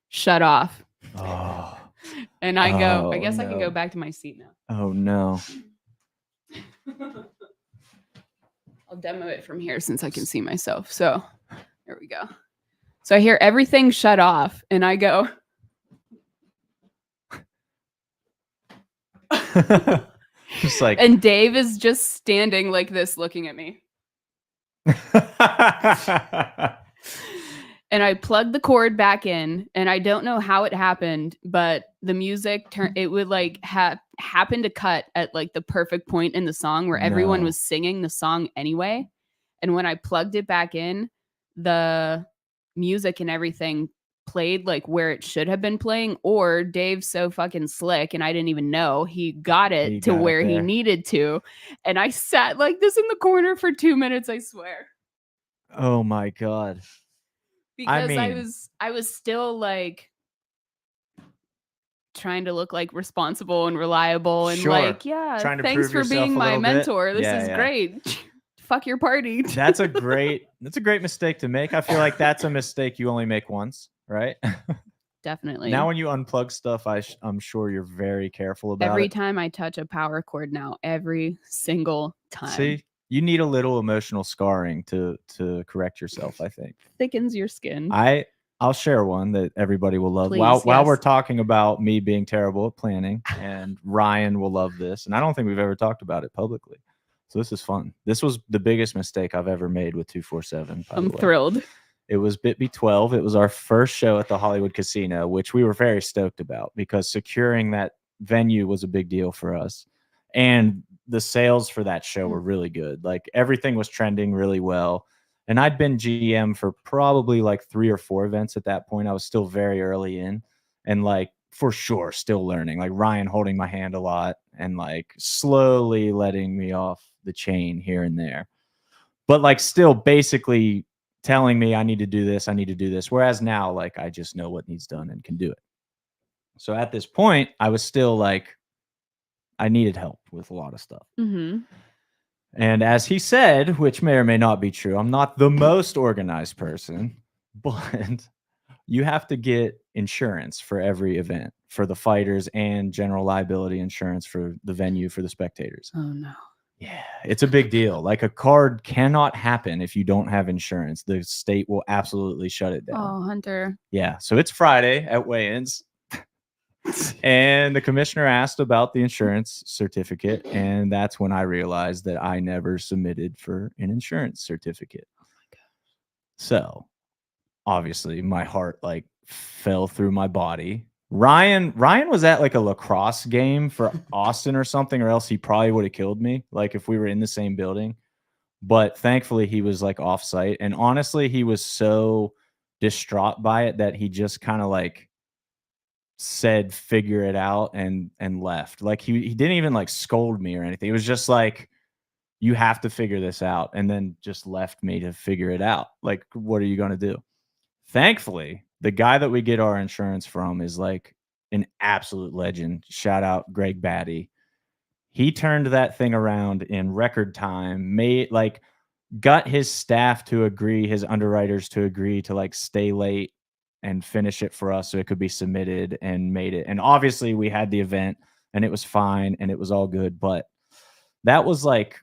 shut off. Oh, And I go, I Oh, guess I can no. go back to my seat now. oh no. I'll demo it from here since I can see myself. So there we go. So I hear everything shut off and I go, Just like and Dave is just standing like this looking at me. And I plugged the cord back in and I don't know how it happened, but the music it would like happen to cut at like the perfect point in the song where everyone No. was singing the song anyway. And when I plugged it back in, the music and everything played like where it should have been playing, or Dave's so fucking slick and I didn't even know he got it He to got it where he there. needed to. And I sat like this in the corner for 2 minutes, I swear. oh my god. Because mean- I was still like trying to look like responsible and reliable and Sure. like, yeah, Trying to thanks prove for yourself being a my little bit. mentor. This Yeah, is yeah. great. Fuck your party. That's a great mistake to make. I feel like that's a mistake you only make once, right? Definitely. Now when you unplug stuff, I'm sure you're very careful about every it. time I touch a power cord now, every single time. See, you need a little emotional scarring to correct yourself, I think. Thickens your skin. I'll share one that everybody will love. Please, While we're yes. talking about me being terrible at planning, and Ryan will love this. And I don't think we've ever talked about it publicly. So this is fun. This was the biggest mistake I've ever made with 247. I'm thrilled. It was BitB 12. It was our first show at the Hollywood Casino, which we were very stoked about because securing that venue was a big deal for us. And the sales for that show were really good. Like everything was trending really well. And I'd been GM for probably like 3 or 4 events at that point. I was still very early in and like for sure still learning, like Ryan holding my hand a lot and like slowly letting me off the chain here and there. But like still basically telling me I need to do this, I need to do this. Whereas now, like I just know what needs done and can do it. So at this point, I was still like, I needed help with a lot of stuff. Mm-hmm. And as he said, which may or may not be true, I'm not the most organized person, but you have to get insurance for every event for the fighters and general liability insurance for the venue for the spectators. Oh, no. Yeah, it's a big deal. Like a card cannot happen if you don't have insurance. The state will absolutely shut it down. Oh, Hunter. Yeah, so it's Friday at weigh-ins. And the commissioner asked about the insurance certificate, and that's when I realized that I never submitted for an insurance certificate. Oh my God. So obviously my heart like fell through my body. Ryan was at like a lacrosse game for Austin or something, or else he probably would have killed me, like if we were in the same building. But thankfully he was like off site, and honestly he was so distraught by it that he just kind of like said figure it out and left. Like he didn't even like scold me or anything. It was just like, you have to figure this out, and then just left me to figure it out. Like, what are you going to do? Thankfully, the guy that we get our insurance from is like an absolute legend. Shout out Greg Batty. He turned that thing around in record time, got his staff to agree, his underwriters to agree to like stay late and finish it for us so it could be submitted, and made it. And obviously we had the event and it was fine and it was all good, but that was like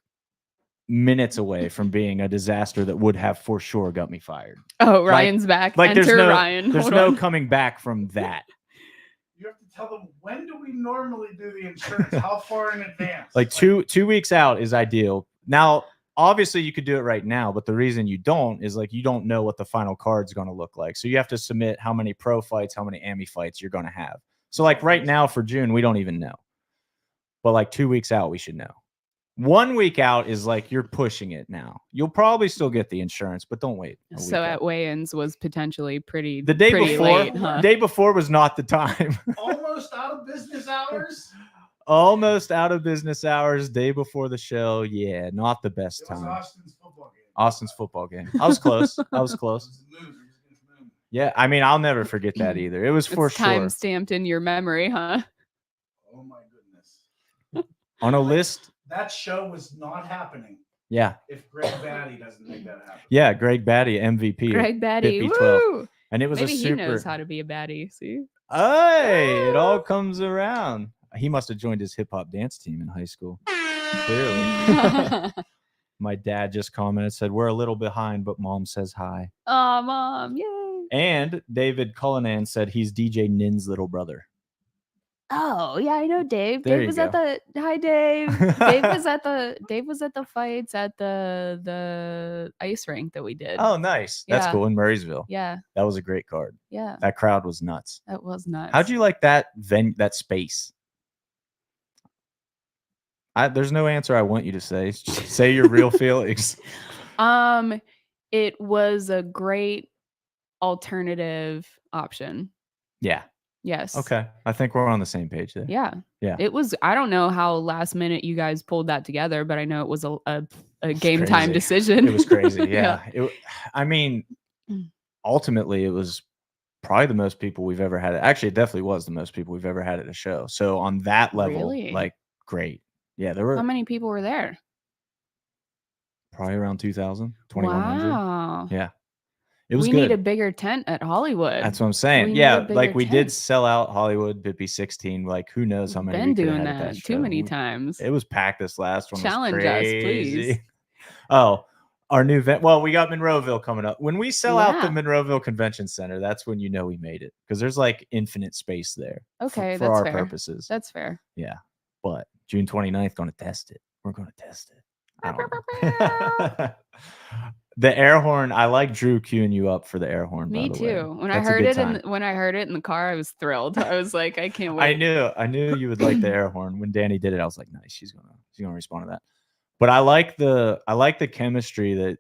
minutes away from being a disaster that would have for sure got me fired. Oh, Ryan's back. Like Enter Ryan. There's Hold no on. coming back from that. You have to tell them, when do we normally do the insurance? How far in advance? Like 2 weeks out is ideal. Now, obviously you could do it right now, but the reason you don't is like you don't know what the final card's going to look like. So you have to submit how many pro fights, how many AMI fights you're going to have. So like right now for June, we don't even know. But like 2 weeks out, we should know. 1 week out is like you're pushing it now. You'll probably still get the insurance, but don't wait. So at weigh-ins was potentially pretty the day pretty before. late, huh? Day before was not the time. Almost out of business hours. Almost out of business hours. Day before the show. Yeah, not the best It was time. Austin's football game. Austin's football game. I was close. I was close. Yeah, I mean, I'll never forget that either. It was for It's sure. time stamped in your memory, huh? Oh my goodness. On a list. That show was not happening Yeah. if Greg Batty doesn't make that happen. Yeah, Greg Batty, MVP. Greg Batty. BitB 12. Woo! And it was Maybe a he super. knows how to be a baddie. See? Hey, it all comes around. He must have joined his hip hop dance team in high school. Clearly. My dad just commented, said, "We're a little behind, but mom says hi." Oh, mom. Yay. And David Cullinan said he's DJ Nin's little brother. Oh, yeah, I know Dave. There Dave you was go. at the Hi Dave. Dave was at the fights at the ice rink that we did. Oh, nice. That's Yeah. cool. In Murraysville. Yeah, That was a great card. yeah. That crowd was nuts. That was nuts. How'd you like that that space? There's no answer I want you to say. Just say your real feelings. It was a great alternative option. Yeah. Yes. Okay. I think we're on the same page there. Yeah. Yeah. It was. I don't know how last minute you guys pulled that together, but I know it was a game time crazy. decision. It was crazy. Yeah. I mean, ultimately, it was probably the most people we've ever had. Actually, it definitely was the most people we've ever had at a show. So on that level, Really? like, great. Yeah, there were How many people were there? probably around 2,000, 2,100. Wow. Yeah. It was we good. need a bigger tent at Hollywood. That's what I'm saying. we need Yeah, a bigger like we did tent. sell out Hollywood BitB 16. Like who knows how many Been we coulda doing had at that show. too many times. It was packed this last one. Challenge was us, crazy. please. Oh, our new event. Well, we got Monroeville coming up. When we sell out the Yeah. Monroeville Convention Center, that's when you know we made it, because there's like infinite space there. Okay, for that's our fair. purposes. That's fair. Yeah, but June 29th, going to test it. We're going to test it. I don't know. The air horn. I like Drew queuing you up for the air horn. Me by the way. too. When That's I a heard good it time. when I heard it in the car, I was thrilled. I was like, I can't I wait. knew you would like the air horn. When Danny did it, I was like, nice. She's gonna respond to that. But I like the chemistry that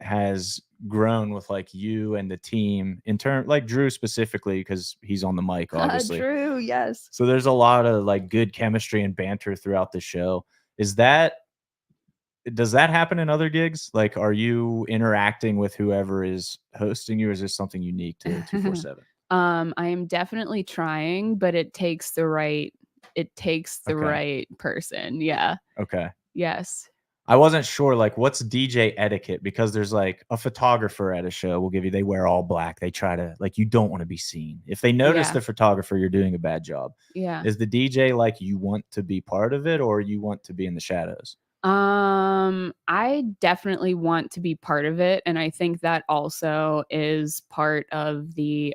has grown with like you and the team in turn, like Drew specifically, because he's on the mic, obviously. True. Yes. So there's a lot of like good chemistry and banter throughout the show. Does that happen in other gigs? Like, are you interacting with whoever is hosting you, or is this something unique to 247? I am definitely trying, but it takes the right Okay. right person. Yeah. Okay. Yes. I wasn't sure, like, what's DJ etiquette, because there's like a photographer at a show will give you, they wear all black. They try to, like, you don't want to be seen. If they notice Yeah. the photographer, you're doing a bad job. Yeah. Is the DJ like, you want to be part of it, or you want to be in the shadows? I definitely want to be part of it. And I think that also is part of the,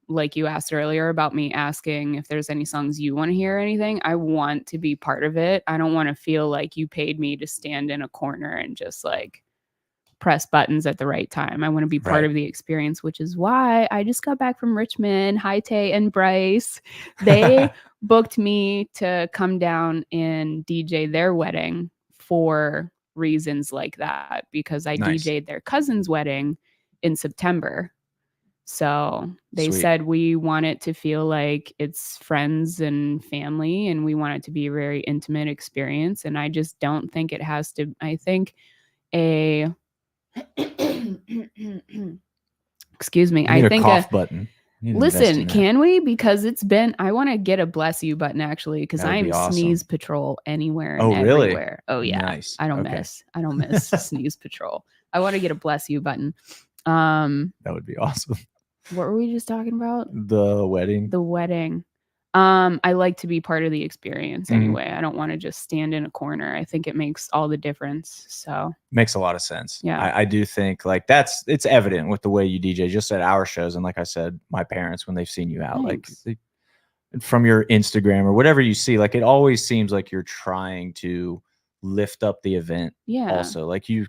like you asked earlier about me asking if there's any songs you want to hear or anything. I want to be part of it. I don't want to feel like you paid me to stand in a corner and just like press buttons at the right time. I want to be part Right. of the experience, which is why I just got back from Richmond. Hi, Tay and Bryce. They booked me to come down and DJ their wedding for reasons like that, because I Nice. DJ'd their cousin's wedding in September. So they Sweet. said we want it to feel like it's friends and family, and we want it to be a very intimate experience. And I just don't think it has to. I think a excuse me. You I need think a cough button. You need to invest in listen, that. can we? Because it's been, I want to get a bless you button actually, because That would I'm be awesome. sneeze patrol anywhere Oh, and really? everywhere. Oh yeah. Nice. I don't Okay. miss. I don't miss sneeze patrol. I want to get a bless you button. That would be awesome. What were we just talking about? The wedding. The wedding. I like to be part of the experience Mhm. anyway. I don't want to just stand in a corner. I think it makes all the difference. So Makes a lot of sense. Yeah. I do think like it's evident with the way you DJ just at our shows. And like I said, my parents, when they've seen you out, Thanks. like from your Instagram or whatever you see, like it always seems like you're trying to lift up the event. yeah, Also, like you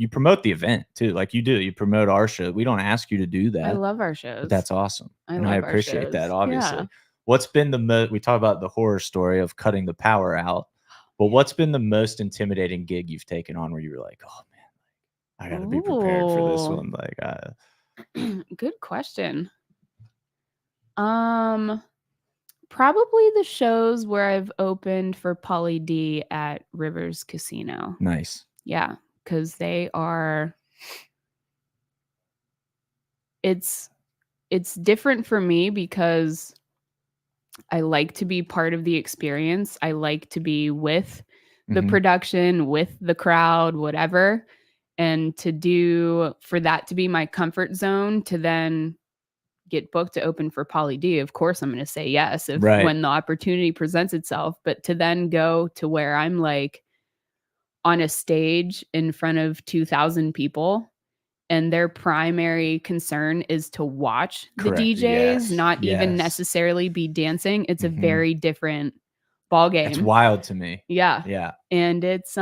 promote the event too. Like you promote our show. We don't ask you to do that. I love our shows. But that's awesome. I And love I our appreciate that, shows. obviously. Yeah. What's been we talk about the horror story of cutting the power out, but what's been the most intimidating gig you've taken on where you were like, oh man, I gotta be prepared for this Ooh. one? Like, Good question. Probably the shows where I've opened for Pauly D at Rivers Casino. nice. Yeah, because they are. It's different for me because I like to be part of the experience. I like to be with the Mhm. production, with the crowd, whatever. And for that to be my comfort zone, to then get booked to open for Pauly D, of course I'm going to say yes Right. when the opportunity presents itself. But to then go to where I'm like on a stage in front of 2,000 people, and their primary concern is to watch the Correct. DJs, Yes. not even Yes. necessarily be dancing. It's Mhm. a very different ball game. It's wild to me. Yeah. Yeah. And it's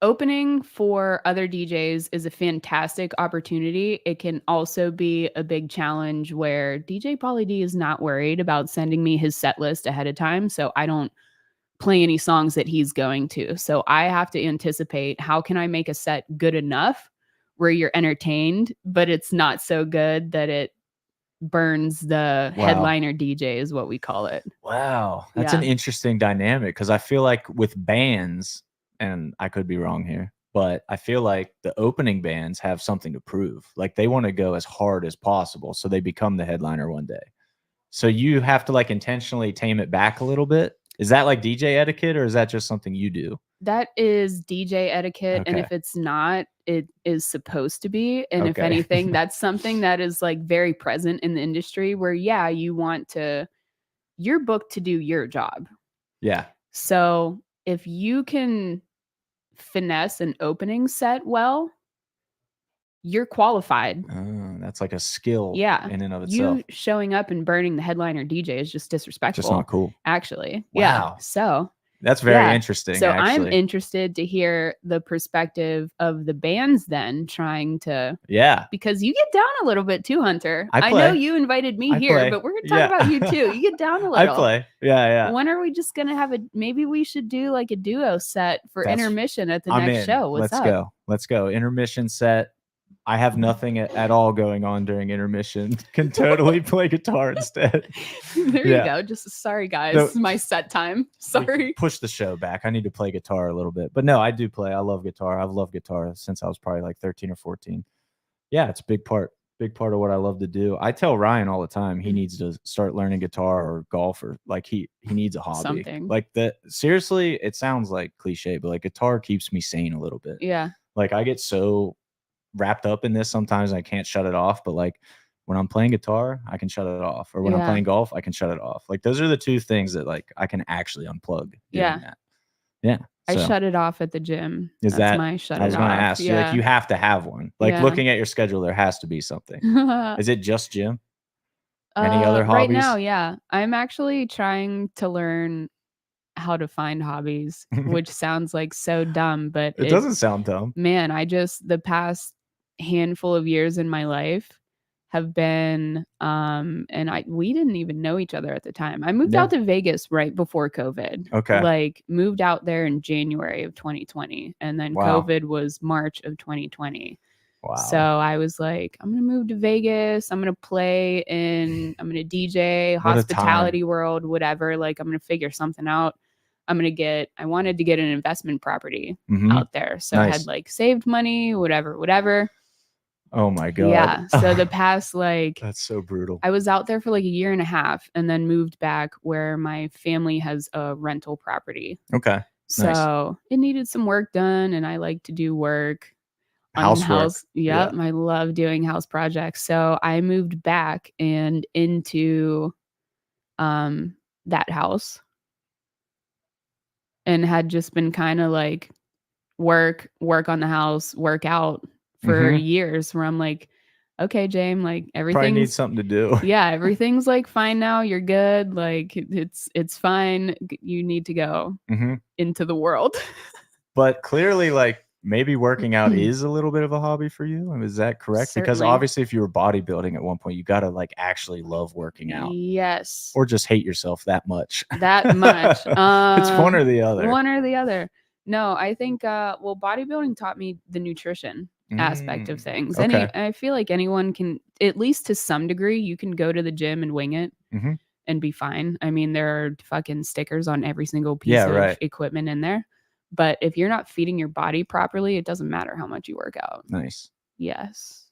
opening for other DJs is a fantastic opportunity. It can also be a big challenge where DJ Pauly D is not worried about sending me his set list ahead of time, so I don't play any songs that he's going to. So I have to anticipate, how can I make a set good enough where you're entertained, but it's not so good that it burns the Wow. headliner DJ, is what we call it. Wow. That's an Yeah. interesting dynamic, because I feel like with bands, and I could be wrong here, but I feel like the opening bands have something to prove. Like they want to go as hard as possible, so they become the headliner one day. So you have to like intentionally tame it back a little bit. Is that like DJ etiquette, or is that just something you do? That is DJ etiquette. And Okay. if it's not, it is supposed to be. And if Okay. anything, that's something that is like very present in the industry where, yeah, you're booked to do your job. Yeah. So if you can finesse an opening set well, you're qualified. That's like a skill Yeah. in and of itself. You showing up and burning the headliner DJ is just disrespectful. Just not cool. Actually. Yeah. Wow. So That's very yeah. interesting. So actually. I'm interested to hear the perspective of the bands then trying to, Yeah. because you get down a little bit too, Hunter. I know play. you invited me I here, play. but we're going to talk Yeah. about you too. You get down a I little. play. Yeah. When are we just going to have maybe we should do like a duo set for That's- intermission at the I'm next in. show. What's up? Go. Let's go. Intermission set. I have nothing at all going on during intermission. Can totally play guitar instead. There Yeah. you go. Just sorry, guys. No. This is my set time. Sorry. Push the show back. I need to play guitar a little bit. But no, I do play. I love guitar. I've loved guitar since I was probably like 13 or 14. Yeah, it's a big part of what I love to do. I tell Ryan all the time he needs to start learning guitar or golf, or like he needs a hobby. Something. Like that. Seriously, it sounds like cliche, but like guitar keeps me sane a little bit. Yeah. Like I get so wrapped up in this sometimes I can't shut it off, but like when I'm playing guitar I can shut it off, or when I'm Yeah. playing golf I can shut it off. Like those are the two things that like I can actually unplug doing Yeah. that. Yeah, I so shut it off at the gym. Is That's that- my shut I was it going to off. ask you, like you have to have one. Like Yeah. looking at your schedule there has to be something. Is it just gym? Any other Right now, hobbies? yeah. I'm actually trying to learn how to find hobbies, which sounds like so dumb, but It doesn't sound dumb. man, the past handful of years in my life have been and we didn't even know each other at the time. I moved Yeah. out to Vegas right before COVID. Okay. Like moved out there in January of 2020, and then Wow. COVID was March of 2020. Wow. So I was like, I'm gonna move to Vegas. I'm gonna I'm gonna DJ, What a hospitality world, whatever. Like I'm gonna figure something out. I wanted to get an investment property Mhm. out there. So I Nice. had like saved money, whatever. Oh my god. Yeah. So the past like that's so brutal. I was out there for like a year and a half and then moved back where my family has a rental property. Okay. So it needed some work done, and I like to do work. on Housework. Yep. I love doing house projects. So I moved back and into that house, and had just been kind of like work on the house, work out for Mhm. years, where I'm like, okay, James, like Probably need everything's something to do. yeah, everything's like fine now. You're good. Like it's fine. You need to go Mhm. into the world. But clearly, like maybe working out is a little bit of a hobby for you. I mean, is that correct? Because Certainly. obviously, if you were bodybuilding at one point, you got to like actually love working out, Yes. or just hate yourself that much. That much. It's one or the other. One or the other. No, I think bodybuilding taught me the nutrition aspect of Mm, things. okay. I feel like anyone can, at least to some degree, you can go to the gym and wing it Mhm. and be fine. I mean, there are fucking stickers on every single piece Yeah, of right. equipment in there. But if you're not feeding your body properly, it doesn't matter how much you work out. Nice. Yes.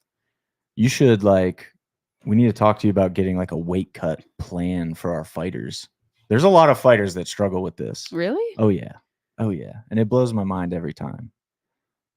You should we need to talk to you about getting like a weight cut plan for our fighters. There's a lot of fighters that struggle with this. Really? Oh yeah. And it blows my mind every time.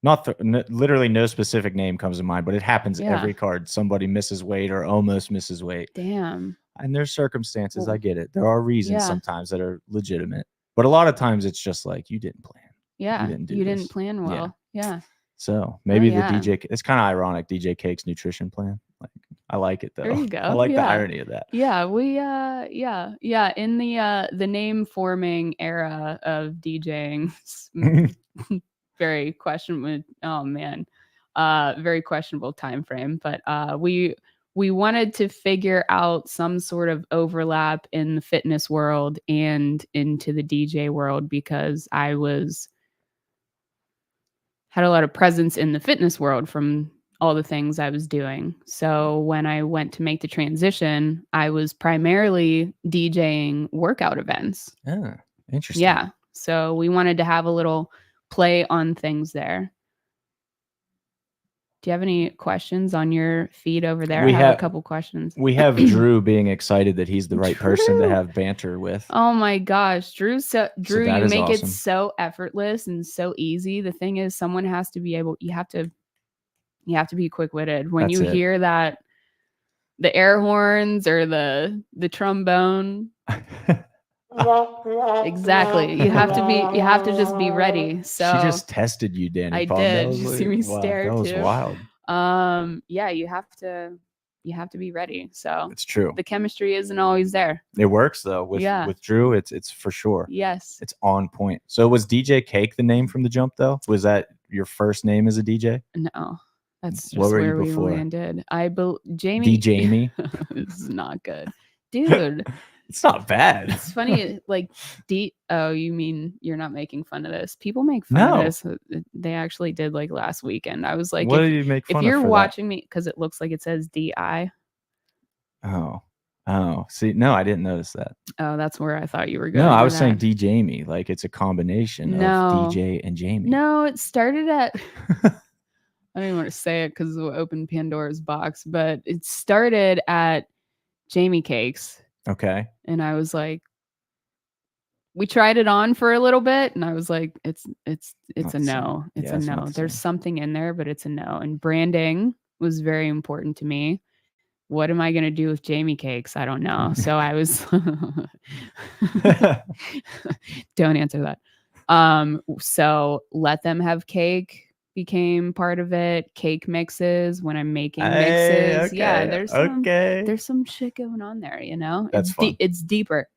Literally no specific name comes to mind, but it happens Yeah. every card. Somebody misses weight or almost misses weight. Damn. And there's circumstances, Well, I get it. There are reasons yeah. sometimes that are legitimate. But a lot of times it's just like you didn't plan. Yeah. didn't do You this. didn't plan Yeah. well. Yeah. So maybe yeah. the DJ, it's kind of ironic, DJ Cake's nutrition plan. Like I like it though. There you go. I like the Yeah. irony of that. Yeah, in the name forming era of DJing, very questionable. Oh man, very questionable time frame. But we wanted to figure out some sort of overlap in the fitness world and into the DJ world, because I had a lot of presence in the fitness world from all the things I was doing. So when I went to make the transition, I was primarily DJing workout events. Oh, interesting. Yeah. So we wanted to have a little play on things there. Do you have any questions on your feed over there? We I have have- a couple questions. We have Drew being excited that he's the right person to Drew. have banter with. Oh my gosh, Drew, that you is make awesome. it so effortless and so easy. The thing is, someone has to be able, you have to be quick-witted. When That's you it. hear that, the air horns or the trombone, Exactly. You have to just be ready. So She just tested you, Danny I Palm. did. That was Did you see me stare that was too? wild. Yeah, you have to be ready. So It's true. the chemistry isn't always there. It works though. With Yeah. with Drew, it's for sure. Yes. It's on point. So was DJ Cake the name from the jump though? Was that your first name as a DJ? No. That's What just were you where we before? landed. Jamie. D-Jamie? This is not good. Dude. It's not bad. It's funny, like oh, you mean you're not making fun of this? People make fun No. of this. They actually did like last weekend. I was like, what do you make fun if of you're for that? watching me, because it looks like it says DI. Oh, see, no, I didn't notice that. Oh, that's where I thought you were going. No, I with was saying that. D-Jamie, like it's a combination No. of DJ and Jamie. No, it started at I don't even want to say it because we'll open Pandora's box, but it started at Jamie Cakes. Okay. And I was like, we tried it on for a little bit, and I was like, it's Not a the same. no. It's Yeah, a it's not no. the There's same. something in there, but it's a no. And branding was very important to me. What am I gonna do with Jamie Cakes? I don't know. So I was don't answer that. So Let Them Have Cake became part of it. Cake mixes when I'm making mixes. Yeah, there's some shit going on there, you know? That's fun. It's deeper.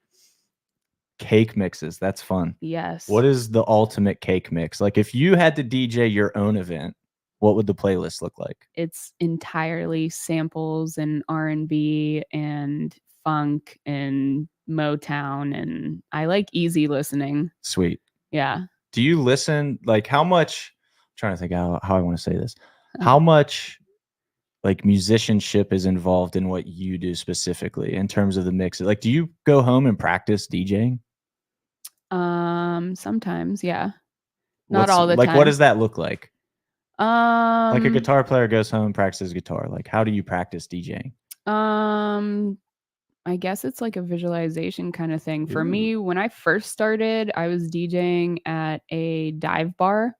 Cake mixes. That's fun. Yes. What is the ultimate cake mix? Like if you had to DJ your own event, what would the playlist look like? It's entirely samples and R&B and funk and Motown, and I like easy listening. Sweet. Yeah. Do you listen like how much I'm trying to think how I want to say this. How much like musicianship is involved in what you do specifically in terms of the mix? Like do you go home and practice DJing? Sometimes, yeah. Not all the like time. what does that look like? Like a Um, guitar player goes home and practices guitar. Like how do you practice DJing? I guess it's like a visualization kind of thing. For Ooh. me, when I first started, I was DJing at a dive bar,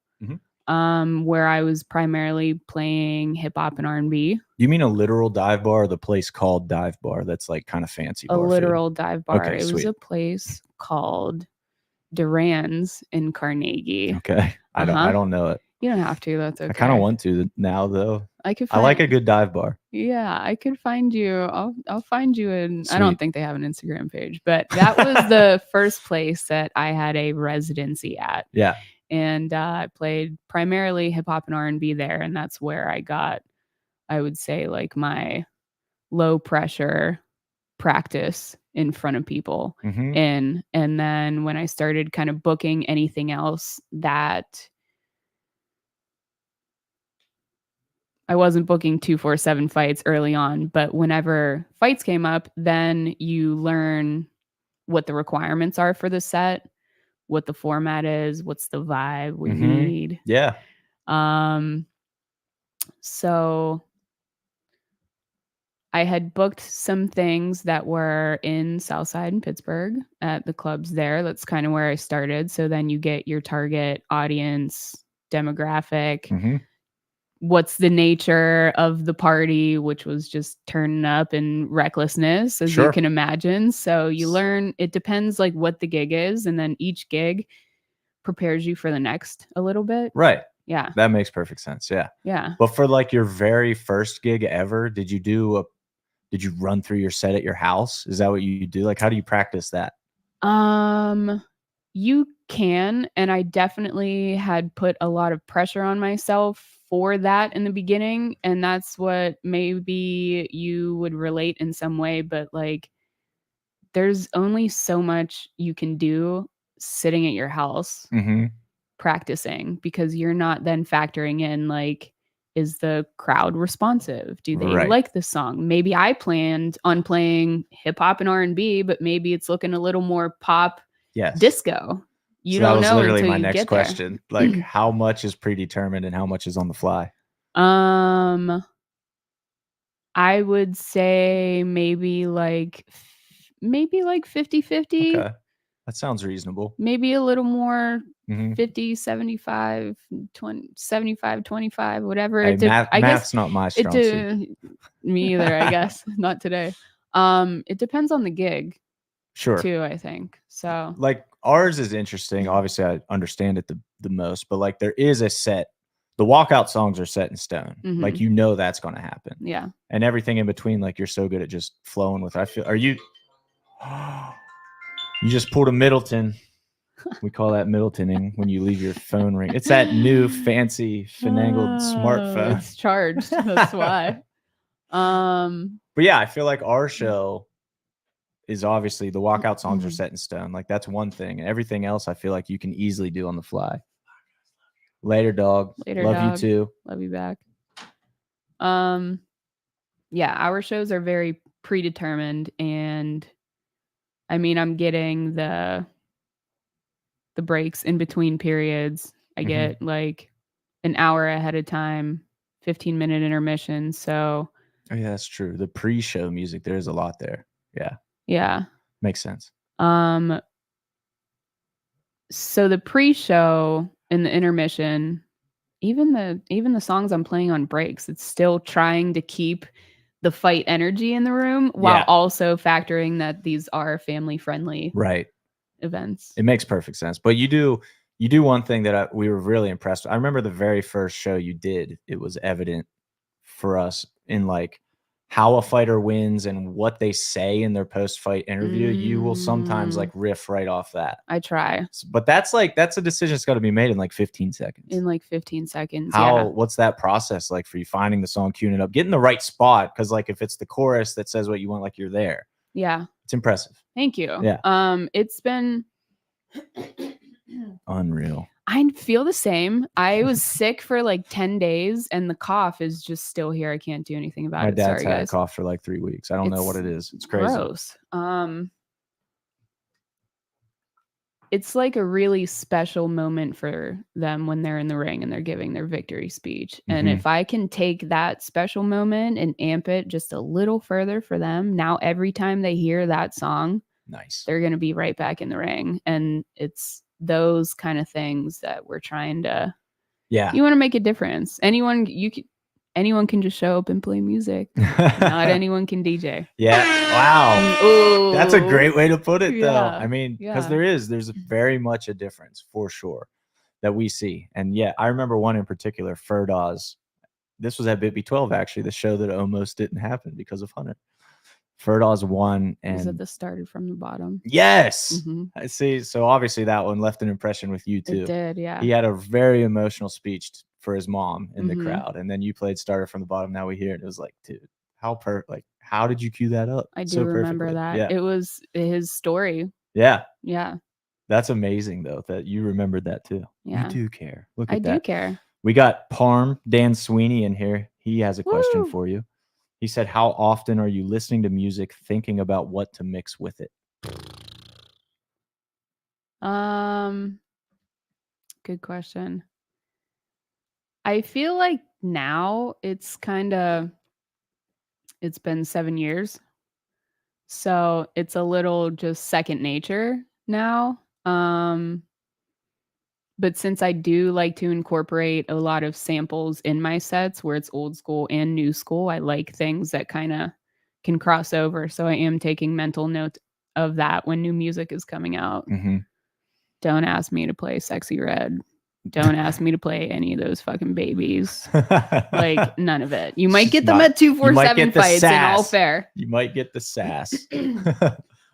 where I was primarily playing hip hop and R&B. You mean a literal dive bar or the place called Dive Bar that's like kind of fancy? A bar food? literal dive bar. Okay, It was sweet. a place called Duran's in Carnegie. Okay. I don't know it. You don't have to. That's okay. I kind of want to now though. I could. I like a good dive bar. Yeah, I could find you. I'll find you in. I don't Sweet. think they have an Instagram page, but that was the first place that I had a residency at. Yeah. And I played primarily hip hop and R&B there, and that's where I got, I would say, like my low pressure practice in front of people. Mhm. And then when I started kind of booking anything else, that I wasn't booking 247 fights early on, but whenever fights came up, then you learn what the requirements are for the set, what the format is, what's the vibe we need. Yeah. So I had booked some things that were in Southside and Pittsburgh at the clubs there. That's kind of where I started. So then you get your target audience demographic. Mhm. What's the nature of the party, which was just turning up and recklessness, as you Sure. can imagine. So you learn, it depends like what the gig is. And then each gig prepares you for the next a little bit. Right. Yeah. That makes perfect sense. Yeah. Yeah. But for like your very first gig ever, did you run through your set at your house? Is that what you do? Like, how do you practice that? You can, and I definitely had put a lot of pressure on myself for that in the beginning, and that's what maybe you would relate in some way, but like there's only so much you can do sitting at your house practicing, because you're not then factoring in like, is the crowd responsive? Do they Right. like the song? Maybe I planned on playing hip hop and R&B, but maybe it's looking a little more pop Yes. disco. You So that don't was know literally until my you next get question. Like, how much is predetermined and how much is on the fly? there. I would say maybe like 50-50. Okay. That sounds reasonable. Maybe a little more, Mhm. 50, 75, 20, 75, 25, whatever. Hey, I guess math's not my strong suit. me either, I guess. Not today. It depends on the gig. Sure. too, I think. So Like ours is interesting. Obviously, I understand it the most, but like there is a set. The walkout songs are set in stone. Like Mhm. you know that's going to happen, yeah. and everything in between. Like you're so good at just flowing with. I feel. Are you? You just pulled a Middleton. We call that Middletoning when you leave your phone ring. It's that new fancy finagled Oh, smartphone. It's charged. That's why. But yeah, I feel like our show is obviously the walkout songs are Mhm. set in stone. Like that's one thing. And everything else I feel like you can easily do on the fly. Later, dog. Later, Love dog. you too. Love you back. Yeah, our shows are very predetermined, and I mean, I'm getting the breaks in between periods. I Mhm. get like an hour ahead of time, 15-minute intermission. So Oh yeah, that's true. The pre-show music, there's a lot there. Yeah, yeah. makes sense. So the pre-show and the intermission, even the songs I'm playing on breaks, it's still trying to keep the fight energy in the room while Yeah. also factoring that these are family friendly Right. events. It makes perfect sense. But you do one thing that we were really impressed with. I remember the very first show you did, it was evident for us in like how a fighter wins and what they say in their post-fight interview. You will sometimes like riff right off that. I try But that's a decision that's got to be made in like 15 seconds. in like 15 seconds. What's that process like for you, finding the song, queuing it up, getting the right spot? Because like if it's the chorus that says what you want, like you're there. Yeah. It's impressive. Thank you. Yeah. It's been Unreal. I feel the same. I was sick for like 10 days and the cough is just still here. I can't do anything about My it. dad's Sorry, had a guys. cough for like 3 weeks. I don't know what it is. It's crazy. Gross. It's like a really special moment for them when they're in the ring and they're giving their victory speech. And Mhm. if I can take that special moment and amp it just a little further for them, now every time they hear that song, Nice. they're going to be right back in the ring. And it's those kind of things that we're trying to, Yeah. you want to make a difference. Anyone can just show up and play music. Not anyone can DJ. Yeah. Wow. That's a great way to put it, though. Yeah, I mean, because yeah. there's very much a difference for sure that we see. And yeah, I remember one in particular, Ferdoz. This was at Bit B12, actually, the show that almost didn't happen because of Hunter. Ferdoz won, Was it and the started from the bottom? yes, Mhm. I see. So obviously that one left an impression with you too. It did, yeah. He had a very emotional speech for his mom in the Mhm. crowd, and then you played "Started from the Bottom." Now we hear it. It was like, dude, how did you cue that up? I do so remember perfectly? that. Yeah, It was his story. yeah. Yeah. That's amazing though that you remembered that too. Yeah. You do care. Look at I that. do care. We got Parm Dan Sweeney in here. He has a question Woo! for you. He said, "How often are you listening to music, thinking about what to mix with it?" Good question. I feel like now it's been 7 years. So it's a little just second nature now. But since I do like to incorporate a lot of samples in my sets where it's old school and new school, I like things that kind of can cross over. So I am taking mental note of that when new music is coming out. Mm-hmm. Don't ask me to play Sexy Red. Don't ask me to play any of those fucking babies. Like none of it. You might get them at 247 fights in all fair. You might get the sass.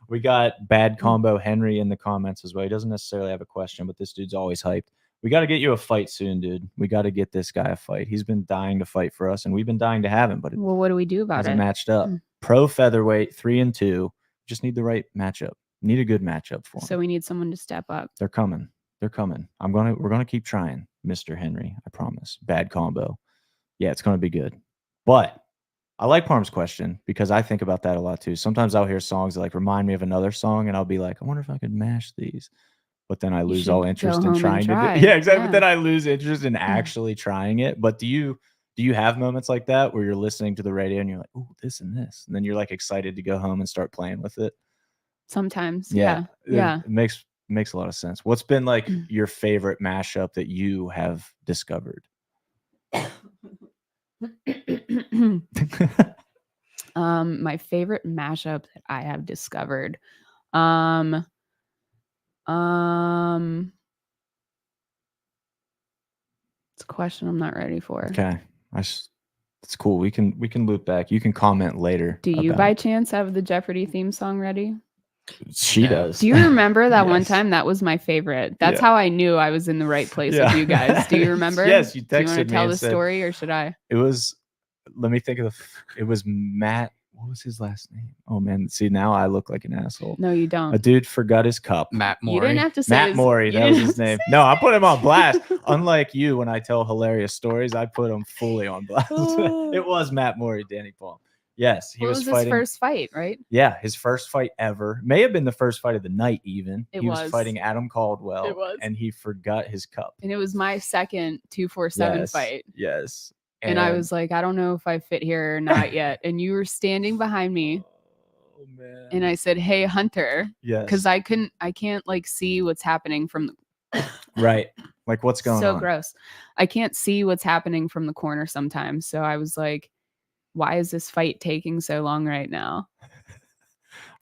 We got Bad Combo Henry in the comments as well. He doesn't necessarily have a question, but this dude's always hyped. We got to get you a fight soon, dude. We got to get this guy a fight. He's been dying to fight for us, and we've been dying to have him, but it Well, what do we do about hasn't it? matched up. Pro featherweight, 3-2. Just need the right matchup. Need a good matchup for him. So we need someone to step up. They're coming. They're coming. We're gonna keep trying, Mr. Henry. I promise. Bad combo. Yeah, it's gonna be good. But I like Parm's question because I think about that a lot too. Sometimes I'll hear songs that like remind me of another song, and I'll be like, I wonder if I could mash these. But then I lose should all go interest in home and trying to try. do. Yeah, exactly. Yeah. But then I lose interest in actually trying it. But do you have moments like that where you're listening to the radio and you're like, oh, this and this, and then you're like excited to go home and start playing with it? Sometimes. Yeah. Yeah. It makes a lot of sense. What's been like your favorite mashup that you have discovered? My favorite mashup that I have discovered. Um, it's a question I'm not ready for. Okay. It's cool. We can loop back. You can comment later. Do you about by it. chance have the Jeopardy theme song ready? She No. does. Do you remember that one Yes. time? That was my favorite. That's Yeah. how I knew I was in the right place with you guys. Do you remember? Yes, you Do you want texted to me tell and the said- story or should I? It was, let me think of it was Matt. What was his last name? Oh man, see now I look like an asshole. No, you A don't. dude forgot his cup. Matt You Morey. didn't have to say Matt his- Morey, you that was didn't his have to name. say No, I put him on his- blast. Unlike you, when I tell hilarious stories, I put him fully on blast. Oh. It was Matt Morey, Danny Palm. Yes, he What was was fighting. his first fight, right? Yeah, his first fight ever. May have been the first fight of the night. Even It he was was. fighting Adam Caldwell. It was. and he forgot his cup. And it was my second 247 Yes, fight. Yes, And I was like, I don't know if I fit here or not yet. And you were standing behind me. oh man. And I said, "Hey, Hunter," yes, because I can't like see what's happening from the right. Like what's going so on? gross. I can't see what's happening from the corner sometimes. So I was like, why is this fight taking so long right now?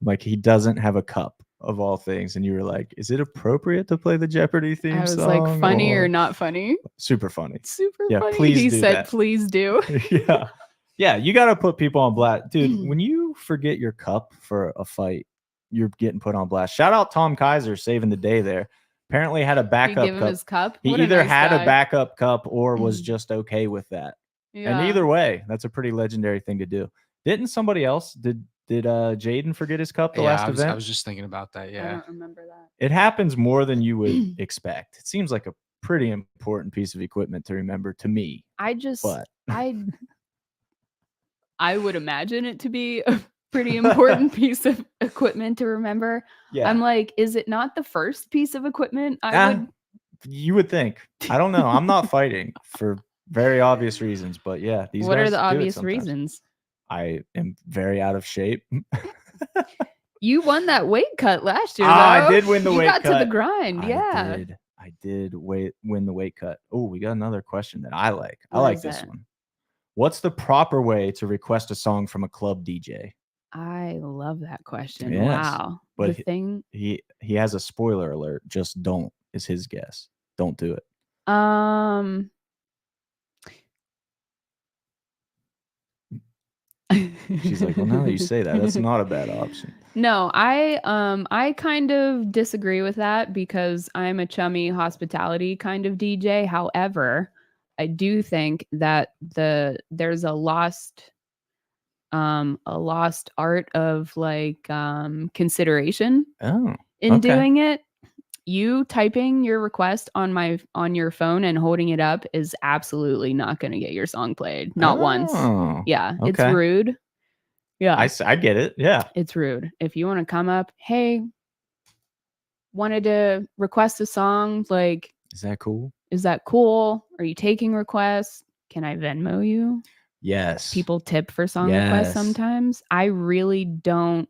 Like he doesn't have a cup of all things, and you were like, "Is it appropriate to play the Jeopardy theme I was song?" like, funny or or- not funny? Super funny. Super Yeah, funny. please He do said, that. please do. yeah, yeah. You got to put people on blast, dude. When you forget your cup for a fight, you're getting put on blast. Shout out Tom Kaiser saving the day there. Apparently had a You backup give him cup. his cup. He What a either nice had guy. a backup cup or was just okay with that. Yeah. And either way, that's a pretty legendary thing to do. Didn't somebody else did Jaden forget his cup the Yeah, last I event? was just thinking about that. I Yeah. don't remember that. It happens more than you would expect. It seems like a pretty important piece of equipment to remember to me. I just But I would imagine it to be a pretty important piece of equipment to remember. yeah, I'm like, is it not the first piece of equipment I Ah, would you would think. I don't know. I'm not fighting for very obvious reasons, but yeah, these what are guys the do it obvious sometimes. reasons? I am very out of shape. You won that weight cut last year. Ah, I though. did win the you weight got to the cut. grind. Yeah. I did win the weight cut. Oh, we got another question that I like. I What like is this it? one. What's the proper way to request a song from a club DJ? I love that question. Yes, Wow. but The he- thing He has a spoiler alert. Just don't is his guess. Don't do it. She's like, well, now that you say that, that's not a bad option. No, I kind of disagree with that because I'm a chummy hospitality kind of DJ. However, I do think that there's a lost art of like consideration Oh, in okay. doing it. You typing your request on your phone and holding it up is absolutely not going to get your song played. Not once. Oh, Yeah, it's okay. rude. Yeah. I get it. Yeah. It's rude. If you want to come up, hey, wanted to request a song, like, Is that cool? is that cool? Are you taking requests? Can I Venmo you? Yes. People tip for song requests Yes. sometimes. I really don't.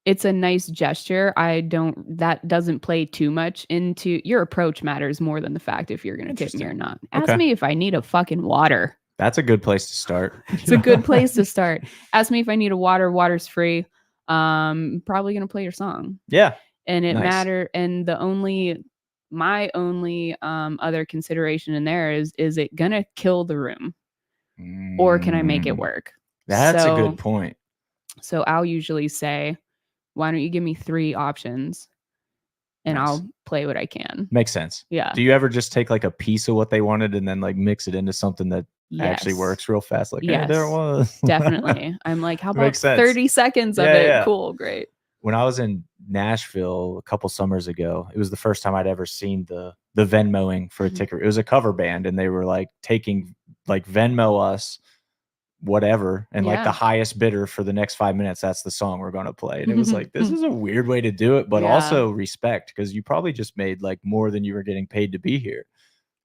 It's a nice gesture. That doesn't play too much into your approach matters more than the fact if you're going to tip me or Interesting. not. Ask Okay. me if I need a fucking water. That's a good place to start. It's a good place to start. Ask me if I need a water. Water's free. Probably gonna play your song, Yeah. and it Nice. matter. And my only other consideration in there is it gonna kill the room, or can I make it Mm, work? That's a So- good point. So I'll usually say, why don't you give me 3 options, and Nice. I'll play what I can. Makes sense. Yeah. Do you ever just take like a piece of what they wanted and then like mix it into something that actually Yes. works real fast? Like, hey, there it Yes. was. Definitely. I'm like, how about Makes sense. 30 seconds of Yeah, it? yeah. Cool, great. When I was in Nashville a couple summers ago, it was the first time I'd ever seen the Venmoing for a Mhm. ticket. It was a cover band, and they were like taking like Venmo us whatever, and like Yeah. the highest bidder for the next 5 minutes, that's the song we're going to play. And it was like, this is a weird way to do it, but Yeah. also respect, because you probably just made like more than you were getting paid to be here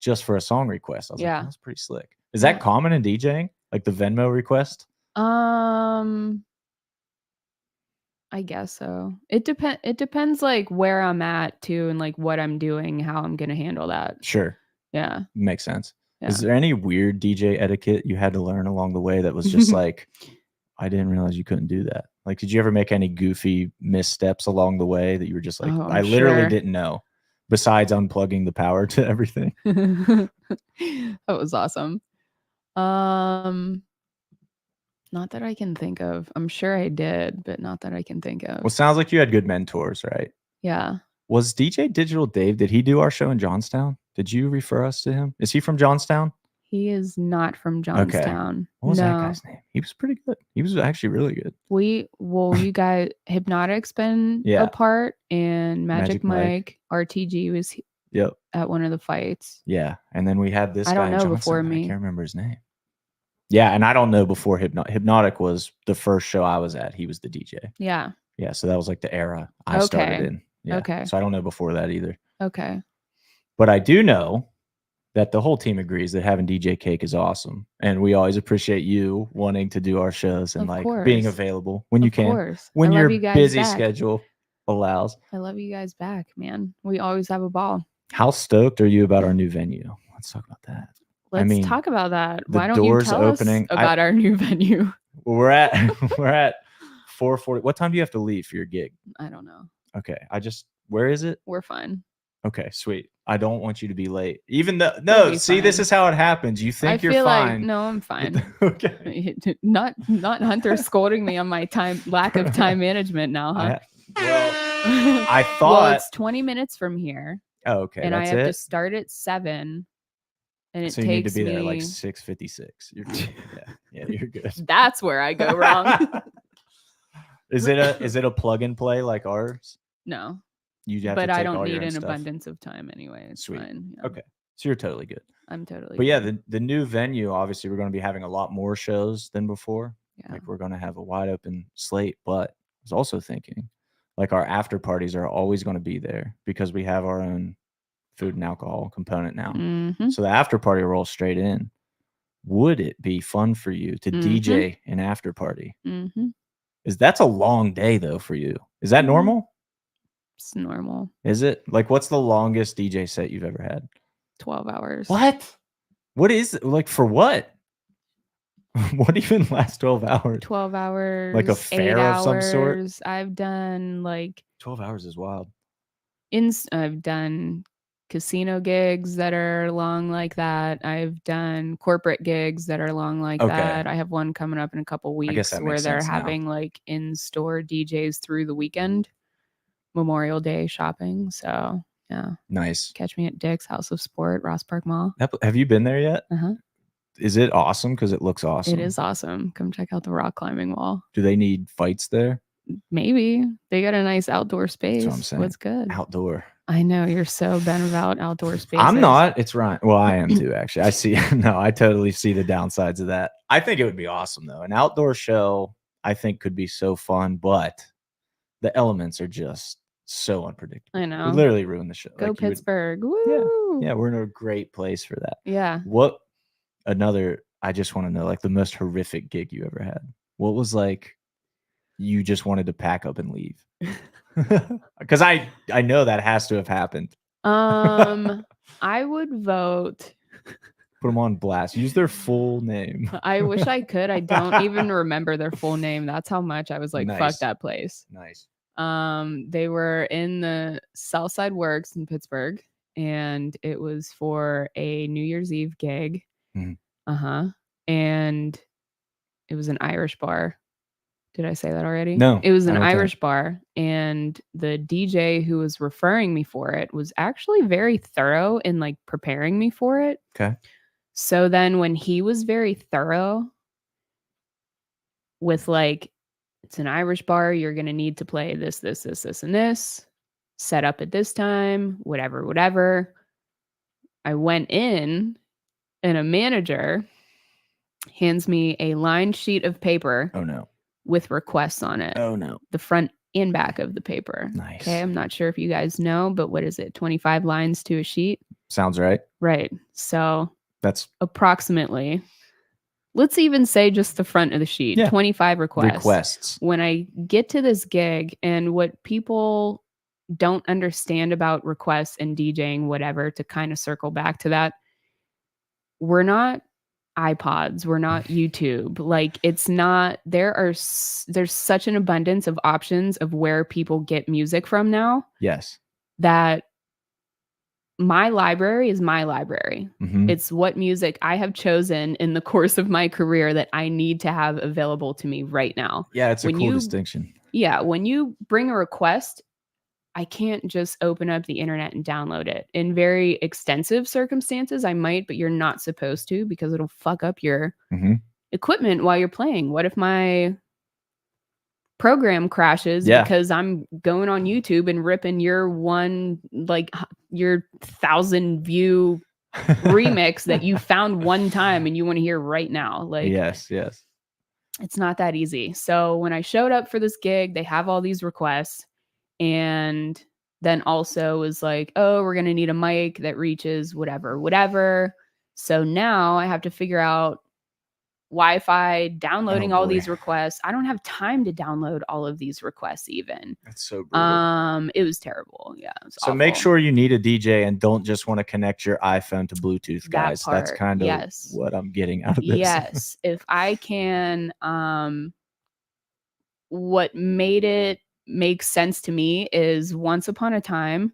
just for a song request. I was Yeah. like, that's pretty slick. Is Yeah. that common in DJing? Like the Venmo request? I guess so. It depends like where I'm at too, and like what I'm doing, how I'm gonna handle that. Sure. Yeah. Makes sense. Yeah. Is there any weird DJ etiquette you had to learn along the way that was just like, I didn't realize you couldn't do that? Like, did you ever make any goofy missteps along the way that you were just like, Oh, I I'm literally sure. didn't know, besides unplugging the power to everything? That was awesome. Not that I can think of. I'm sure I did, but not that I can think of. Well, sounds like you had good mentors, right? Yeah. Was DJ Digital Dave, did he do our show in Johnstown? Did you refer us to him? Is he from Johnstown? He is not from Johnstown. What was no. that guy's name? He was pretty good. He was actually really good. You guys, Hypnotic's been Yeah. a part, and Magic Magic Mike. Mike RTG was Yep. at one of the fights. Yeah. And then we had this I guy don't in know before Johnstown. I me. can't remember his name. Yeah, and I don't know before Hypnotic was the first show I was at. He was the DJ. Yeah. Yeah, so that was like the era I started Okay. in. Yeah. Okay. So I don't know before that either. Okay. But I do know that the whole team agrees that having DJ Cake is awesome. And we always appreciate you wanting to do our shows and Of like being course. available when you Of can. course. When I love your you guys busy back. schedule allows. I love you guys back, man. We always have a ball. How stoked are you about our new venue? Let's talk about that. Let's mean, talk about that. the Why don't you doors tell opening- us about our new venue? Well, we're at 4:40. What time do you have to leave for your gig? I don't know. Okay. Where is it? We're fine. Okay, sweet. I don't want you to be late. Even though We'll be see, this fine. is how it happens. You think I you're feel fine. like no, I'm fine. Okay. not Hunter scolding me on my lack of time management now, huh? I well, thought it's 20 minutes from here, oh, okay, and I that's have to it. start at 7, and it So you need to takes be me. there like 6:56. You're good. Yeah, you're good. That's where I go wrong. Is it a plug and play like ours? No, You have but to I take don't all need your own an stuff. abundance of time anyway. It's Sweet. fine. Yeah. Okay. So you're totally good. I'm totally. But yeah, good. the new venue, obviously, we're going to be having a lot more shows than before. Yeah. Like we're going to have a wide open slate. But I was also thinking, like our after parties are always going to be there because we have our own food and alcohol component now. Mhm. So the after party will roll straight in. Would it be fun for you to DJ an after party? Mhm. That's a long day though for you. Is that Mhm. normal? It's normal. Is it? Like what's the longest DJ set you've ever had? 12 hours. What? What is it? Like for what? What even lasts 12 hours? 12 hours. Like a 8 fair of some sort? hours. I've done 12 hours is wild. I've done casino gigs that are long like that. I've done corporate gigs that are long like Okay. that. I have one coming up in a couple guess weeks that where makes they're sense now. having like in-store DJs through the weekend, Memorial Day shopping. So yeah, Nice. catch me at Dick's House of Sport, Ross Park Mall. Have you been there yet? Uh-huh. Is it awesome? Because it looks awesome. It is awesome. Come check out the rock climbing wall. Do they need fights there? Maybe they got a nice outdoor space. what I'm saying. What's good? Outdoor. I know you're so bent about outdoor spaces. I'm not. It's Ryan. Well, I am too, actually. I see. No, I totally see the downsides of that. I think it would be awesome, though. An outdoor show, I think, could be so fun, but the elements are just so unpredictable. I It know. would literally ruin the show. Go Like, you would- Pittsburgh. Woo! yeah, we're in a great place for that. Yeah. What I just want to know, like, the most horrific gig you ever had. What was like, you just wanted to pack up and leave? Because I know that has to have happened. I would vote. Put them on blast. Use their full name. I wish I could. I don't even remember their full name. That's how much I was like, Nice. fuck that place. Nice. They were in the Southside Works in Pittsburgh, and it was for a New Year's Eve gig. Mhm. And it was an Irish bar. Did I say that already? No, It was an I don't think- Irish bar, and the DJ who was referring me for it was actually very thorough in like preparing me for it. Okay. So then when he was very thorough with like, it's an Irish bar, you're going to need to play this, this, this, this, and this, set up at this time, whatever, whatever. I went in, and a manager hands me a lined sheet of paper Oh no. with requests on it, Oh no. the front and back of the paper. Nice. Okay, I'm not sure if you guys know, but what is it? 25 lines to a sheet? Sounds right. Right. So That's approximately, let's even say just the front of the sheet, Yeah. 25 requests. requests. When I get to this gig, and what people don't understand about requests and DJing, whatever, to kind of circle back to that, iPods, we're not YouTube. Like it's not, there's such an abundance of options of where people get music from now Yes. that my library is my library. Mhm. It's what music I have chosen in the course of my career that I need to have available to me right now. Yeah, it's a when cool you- distinction. Yeah, when you bring a request, I can't just open up the internet and download it. In very extensive circumstances, I might, but you're not supposed to because it'll fuck up your Mhm. equipment while you're playing. What if my program crashes Yeah. because I'm going on YouTube and ripping your your 1,000 view remix that you found one time and you want to hear right now? Like, yes. it's not that easy. So when I showed up for this gig, they have all these requests, and then also was like, oh, we're going to need a mic that reaches whatever. So now I have to figure out Wi-Fi, downloading all boy. these requests. I don't have time to download all of these requests even. That's so brutal. It was terrible. Yeah. It was So make awful. sure you need a DJ and don't just want to connect your iPhone to Bluetooth, That guys. That's part, kind of yes. what I'm getting out of this. Yes. If I can, what made it make sense to me is once upon a time,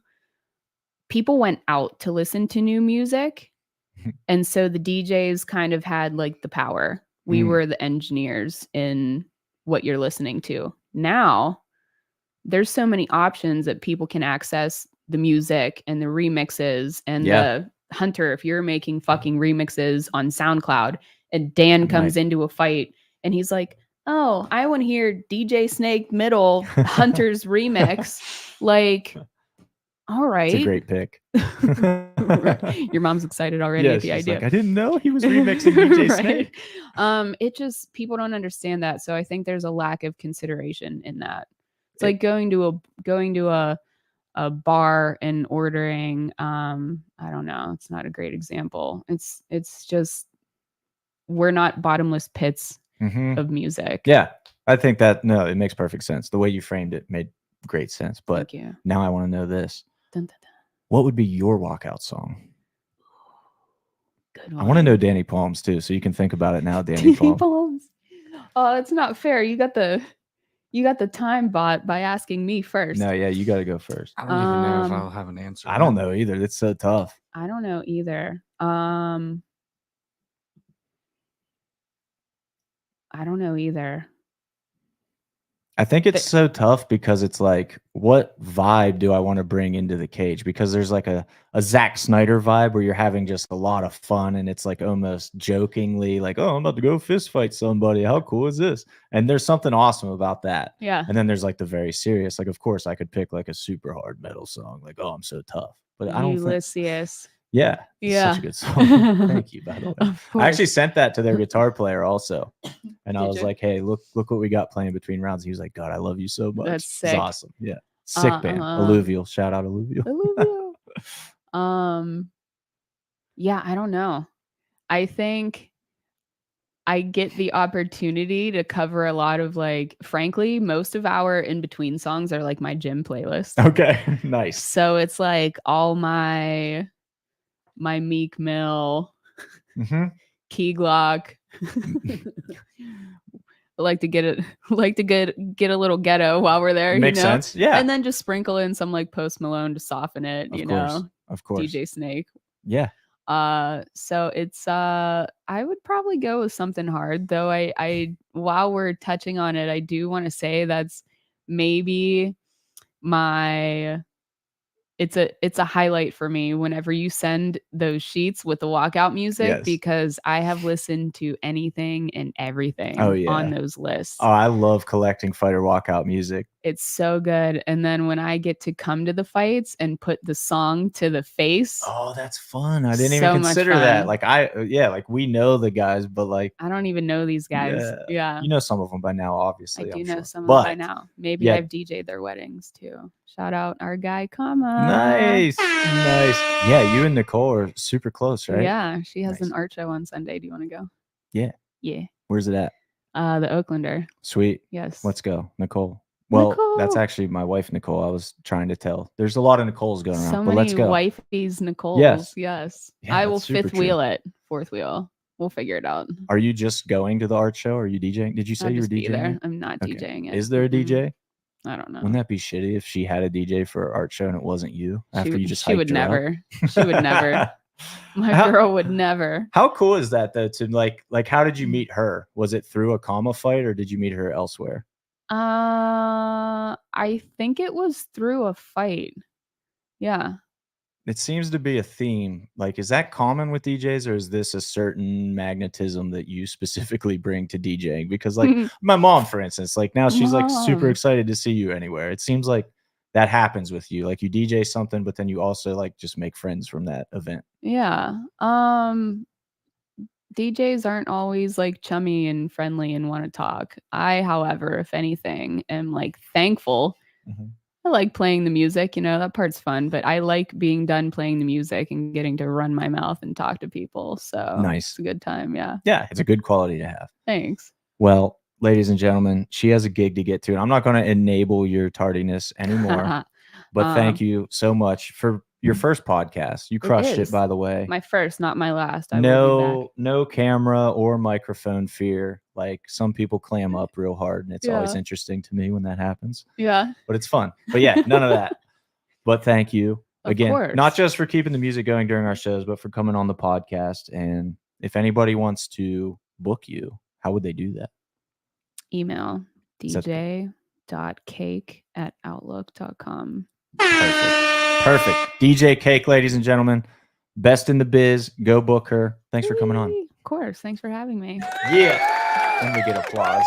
people went out to listen to new music. And so the DJs kind of had like the power. We were the engineers in what you're listening to. Now, there's so many options that people can access the music and the remixes and the Hunter, if you're making fucking remixes on SoundCloud and Dan comes into a fight and he's like, oh, I want to hear DJ Snake Middle Hunter's remix. Like, all right. It's a great pick. Your mom's excited already at the she's idea. like, I didn't know he was remixing DJ Snake. It just, people don't understand that. So I think there's a lack of consideration in that. It's like going to a bar and ordering, I don't know, it's not a great example. It's just, we're not bottomless pits of music. Yeah. I think that, no, it makes perfect sense. The way you framed it made great sense. But Thank you. now I want to know this. Dun, dun, dun. What would be your walkout song? Good I want to know Danny Palms too, so you can think about it now, Danny Palms. Palms. Oh, it's not fair. You got the time bot by asking me first. No, yeah, you got to go first. I don't even know if I'll have an answer. I don't know either. It's so tough. I don't know either. I think it's so tough because it's like, what vibe do I want to bring into the cage? Because there's like a Zack Snyder vibe where you're having just a lot of fun and it's like almost jokingly like, oh, I'm about to go fist fight somebody. How cool is this? And there's something awesome about that. Yeah. And then there's like the very serious, like, of course I could pick like a super hard metal song. Like, oh, I'm so tough. But I don't think, Ulysses. yeah. It's Yeah. such a good song. Thank you, by the way. Of I actually course. sent that to their guitar player also. And I Did was you? like, hey, look what we got playing between rounds. He was like, God, I love you so much. That's It's sick. awesome. Yeah. Sick band. Alluvial. Shout out Alluvial. Yeah, I don't know. I think I get the opportunity to cover a lot of, like, frankly, most of our in between songs are like my gym playlist. Okay. Nice. So it's like all my Meek Mill, Mhm. Key Glock. like to get a little ghetto while we're there. Makes you know? sense. Yeah. And then just sprinkle in some like Post Malone to soften it, Of you course. know. Of course. DJ Snake. Yeah. So it's I would probably go with something hard, though. I while we're touching on it, I do want to say that's maybe it's a highlight for me whenever you send those sheets with the walkout music, Yes. because I have listened to anything and everything Oh, yeah. on those lists. Oh, I love collecting fighter walkout music. It's so good. And then when I get to come to the fights and put the song to the face, Oh, that's fun. I didn't So even much consider that. fun. Like like we know the guys, but like, I don't even know these guys. Yeah. you know some of them by now, I obviously. do I'm know sure. some But by now. Maybe yeah. I've DJ'd their weddings too. Shout out our guy, Kama. Nice. Nice. Yeah, you and Nicole are super close, right? Yeah, she has Nice. an art show on Sunday. Do you want to go? Yeah. Yeah. Where's it at? The Oaklander. Sweet. Yes. Let's go, Nicole. Well, that's Nicole. actually my wife, Nicole. I was trying to tell. There's a lot of Nicoles going around, So but many let's go. wifeys, Nicoles. Yes. Yes. Yeah, I will that's super fifth true. wheel it. Fourth wheel. we'll figure it out. Are you just going to the art show? Or are you DJing? Did you say I'll you were just be DJing? there. it? I'm not Okay. DJing it. Is there a Mm-mm. DJ? I don't know. Wouldn't that be shitty if she had a DJ for her art show and it wasn't you? After you just she would hyped her up? never. She would never. My How- girl would never. How cool is that though? To like, how did you meet her? Was it through a comma fight or did you meet her elsewhere? I think it was through a fight. Yeah. It seems to be a theme. Like, is that common with DJs, or is this a certain magnetism that you specifically bring to DJing? Because, like, my mom, for instance, like now she's like super Mom. excited to see you anywhere. It seems like that happens with you. Like, you DJ something, but then you also like just make friends from that event. Yeah. DJs aren't always like chummy and friendly and want to talk. I, however, if anything, am like thankful. Mhm. I like playing the music, that part's fun, but I like being done playing the music and getting to run my mouth and talk to people. So Nice. it's a good time. Yeah. Yeah, it's a good quality to have. Thanks. Well, ladies and gentlemen, she has a gig to get to. And I'm not going to enable your tardiness anymore, but thank you so much for your first podcast. You crushed it, is. by the way. My first, not my last. I will be back. No camera or microphone fear. Like, some people clam up real hard, and it's always Yeah. interesting to me when that happens. Yeah. But it's fun. But yeah, none of that. But thank you Of again, course. not just for keeping the music going during our shows, but for coming on the podcast. And if anybody wants to book you, how would they do that? Email Is that- dj.cake@outlook.com. Perfect. DJ Cake, ladies and gentlemen. Best in the biz. Go book her. Thanks for coming on. Of course. Thanks for having me. Yeah. And we get applause.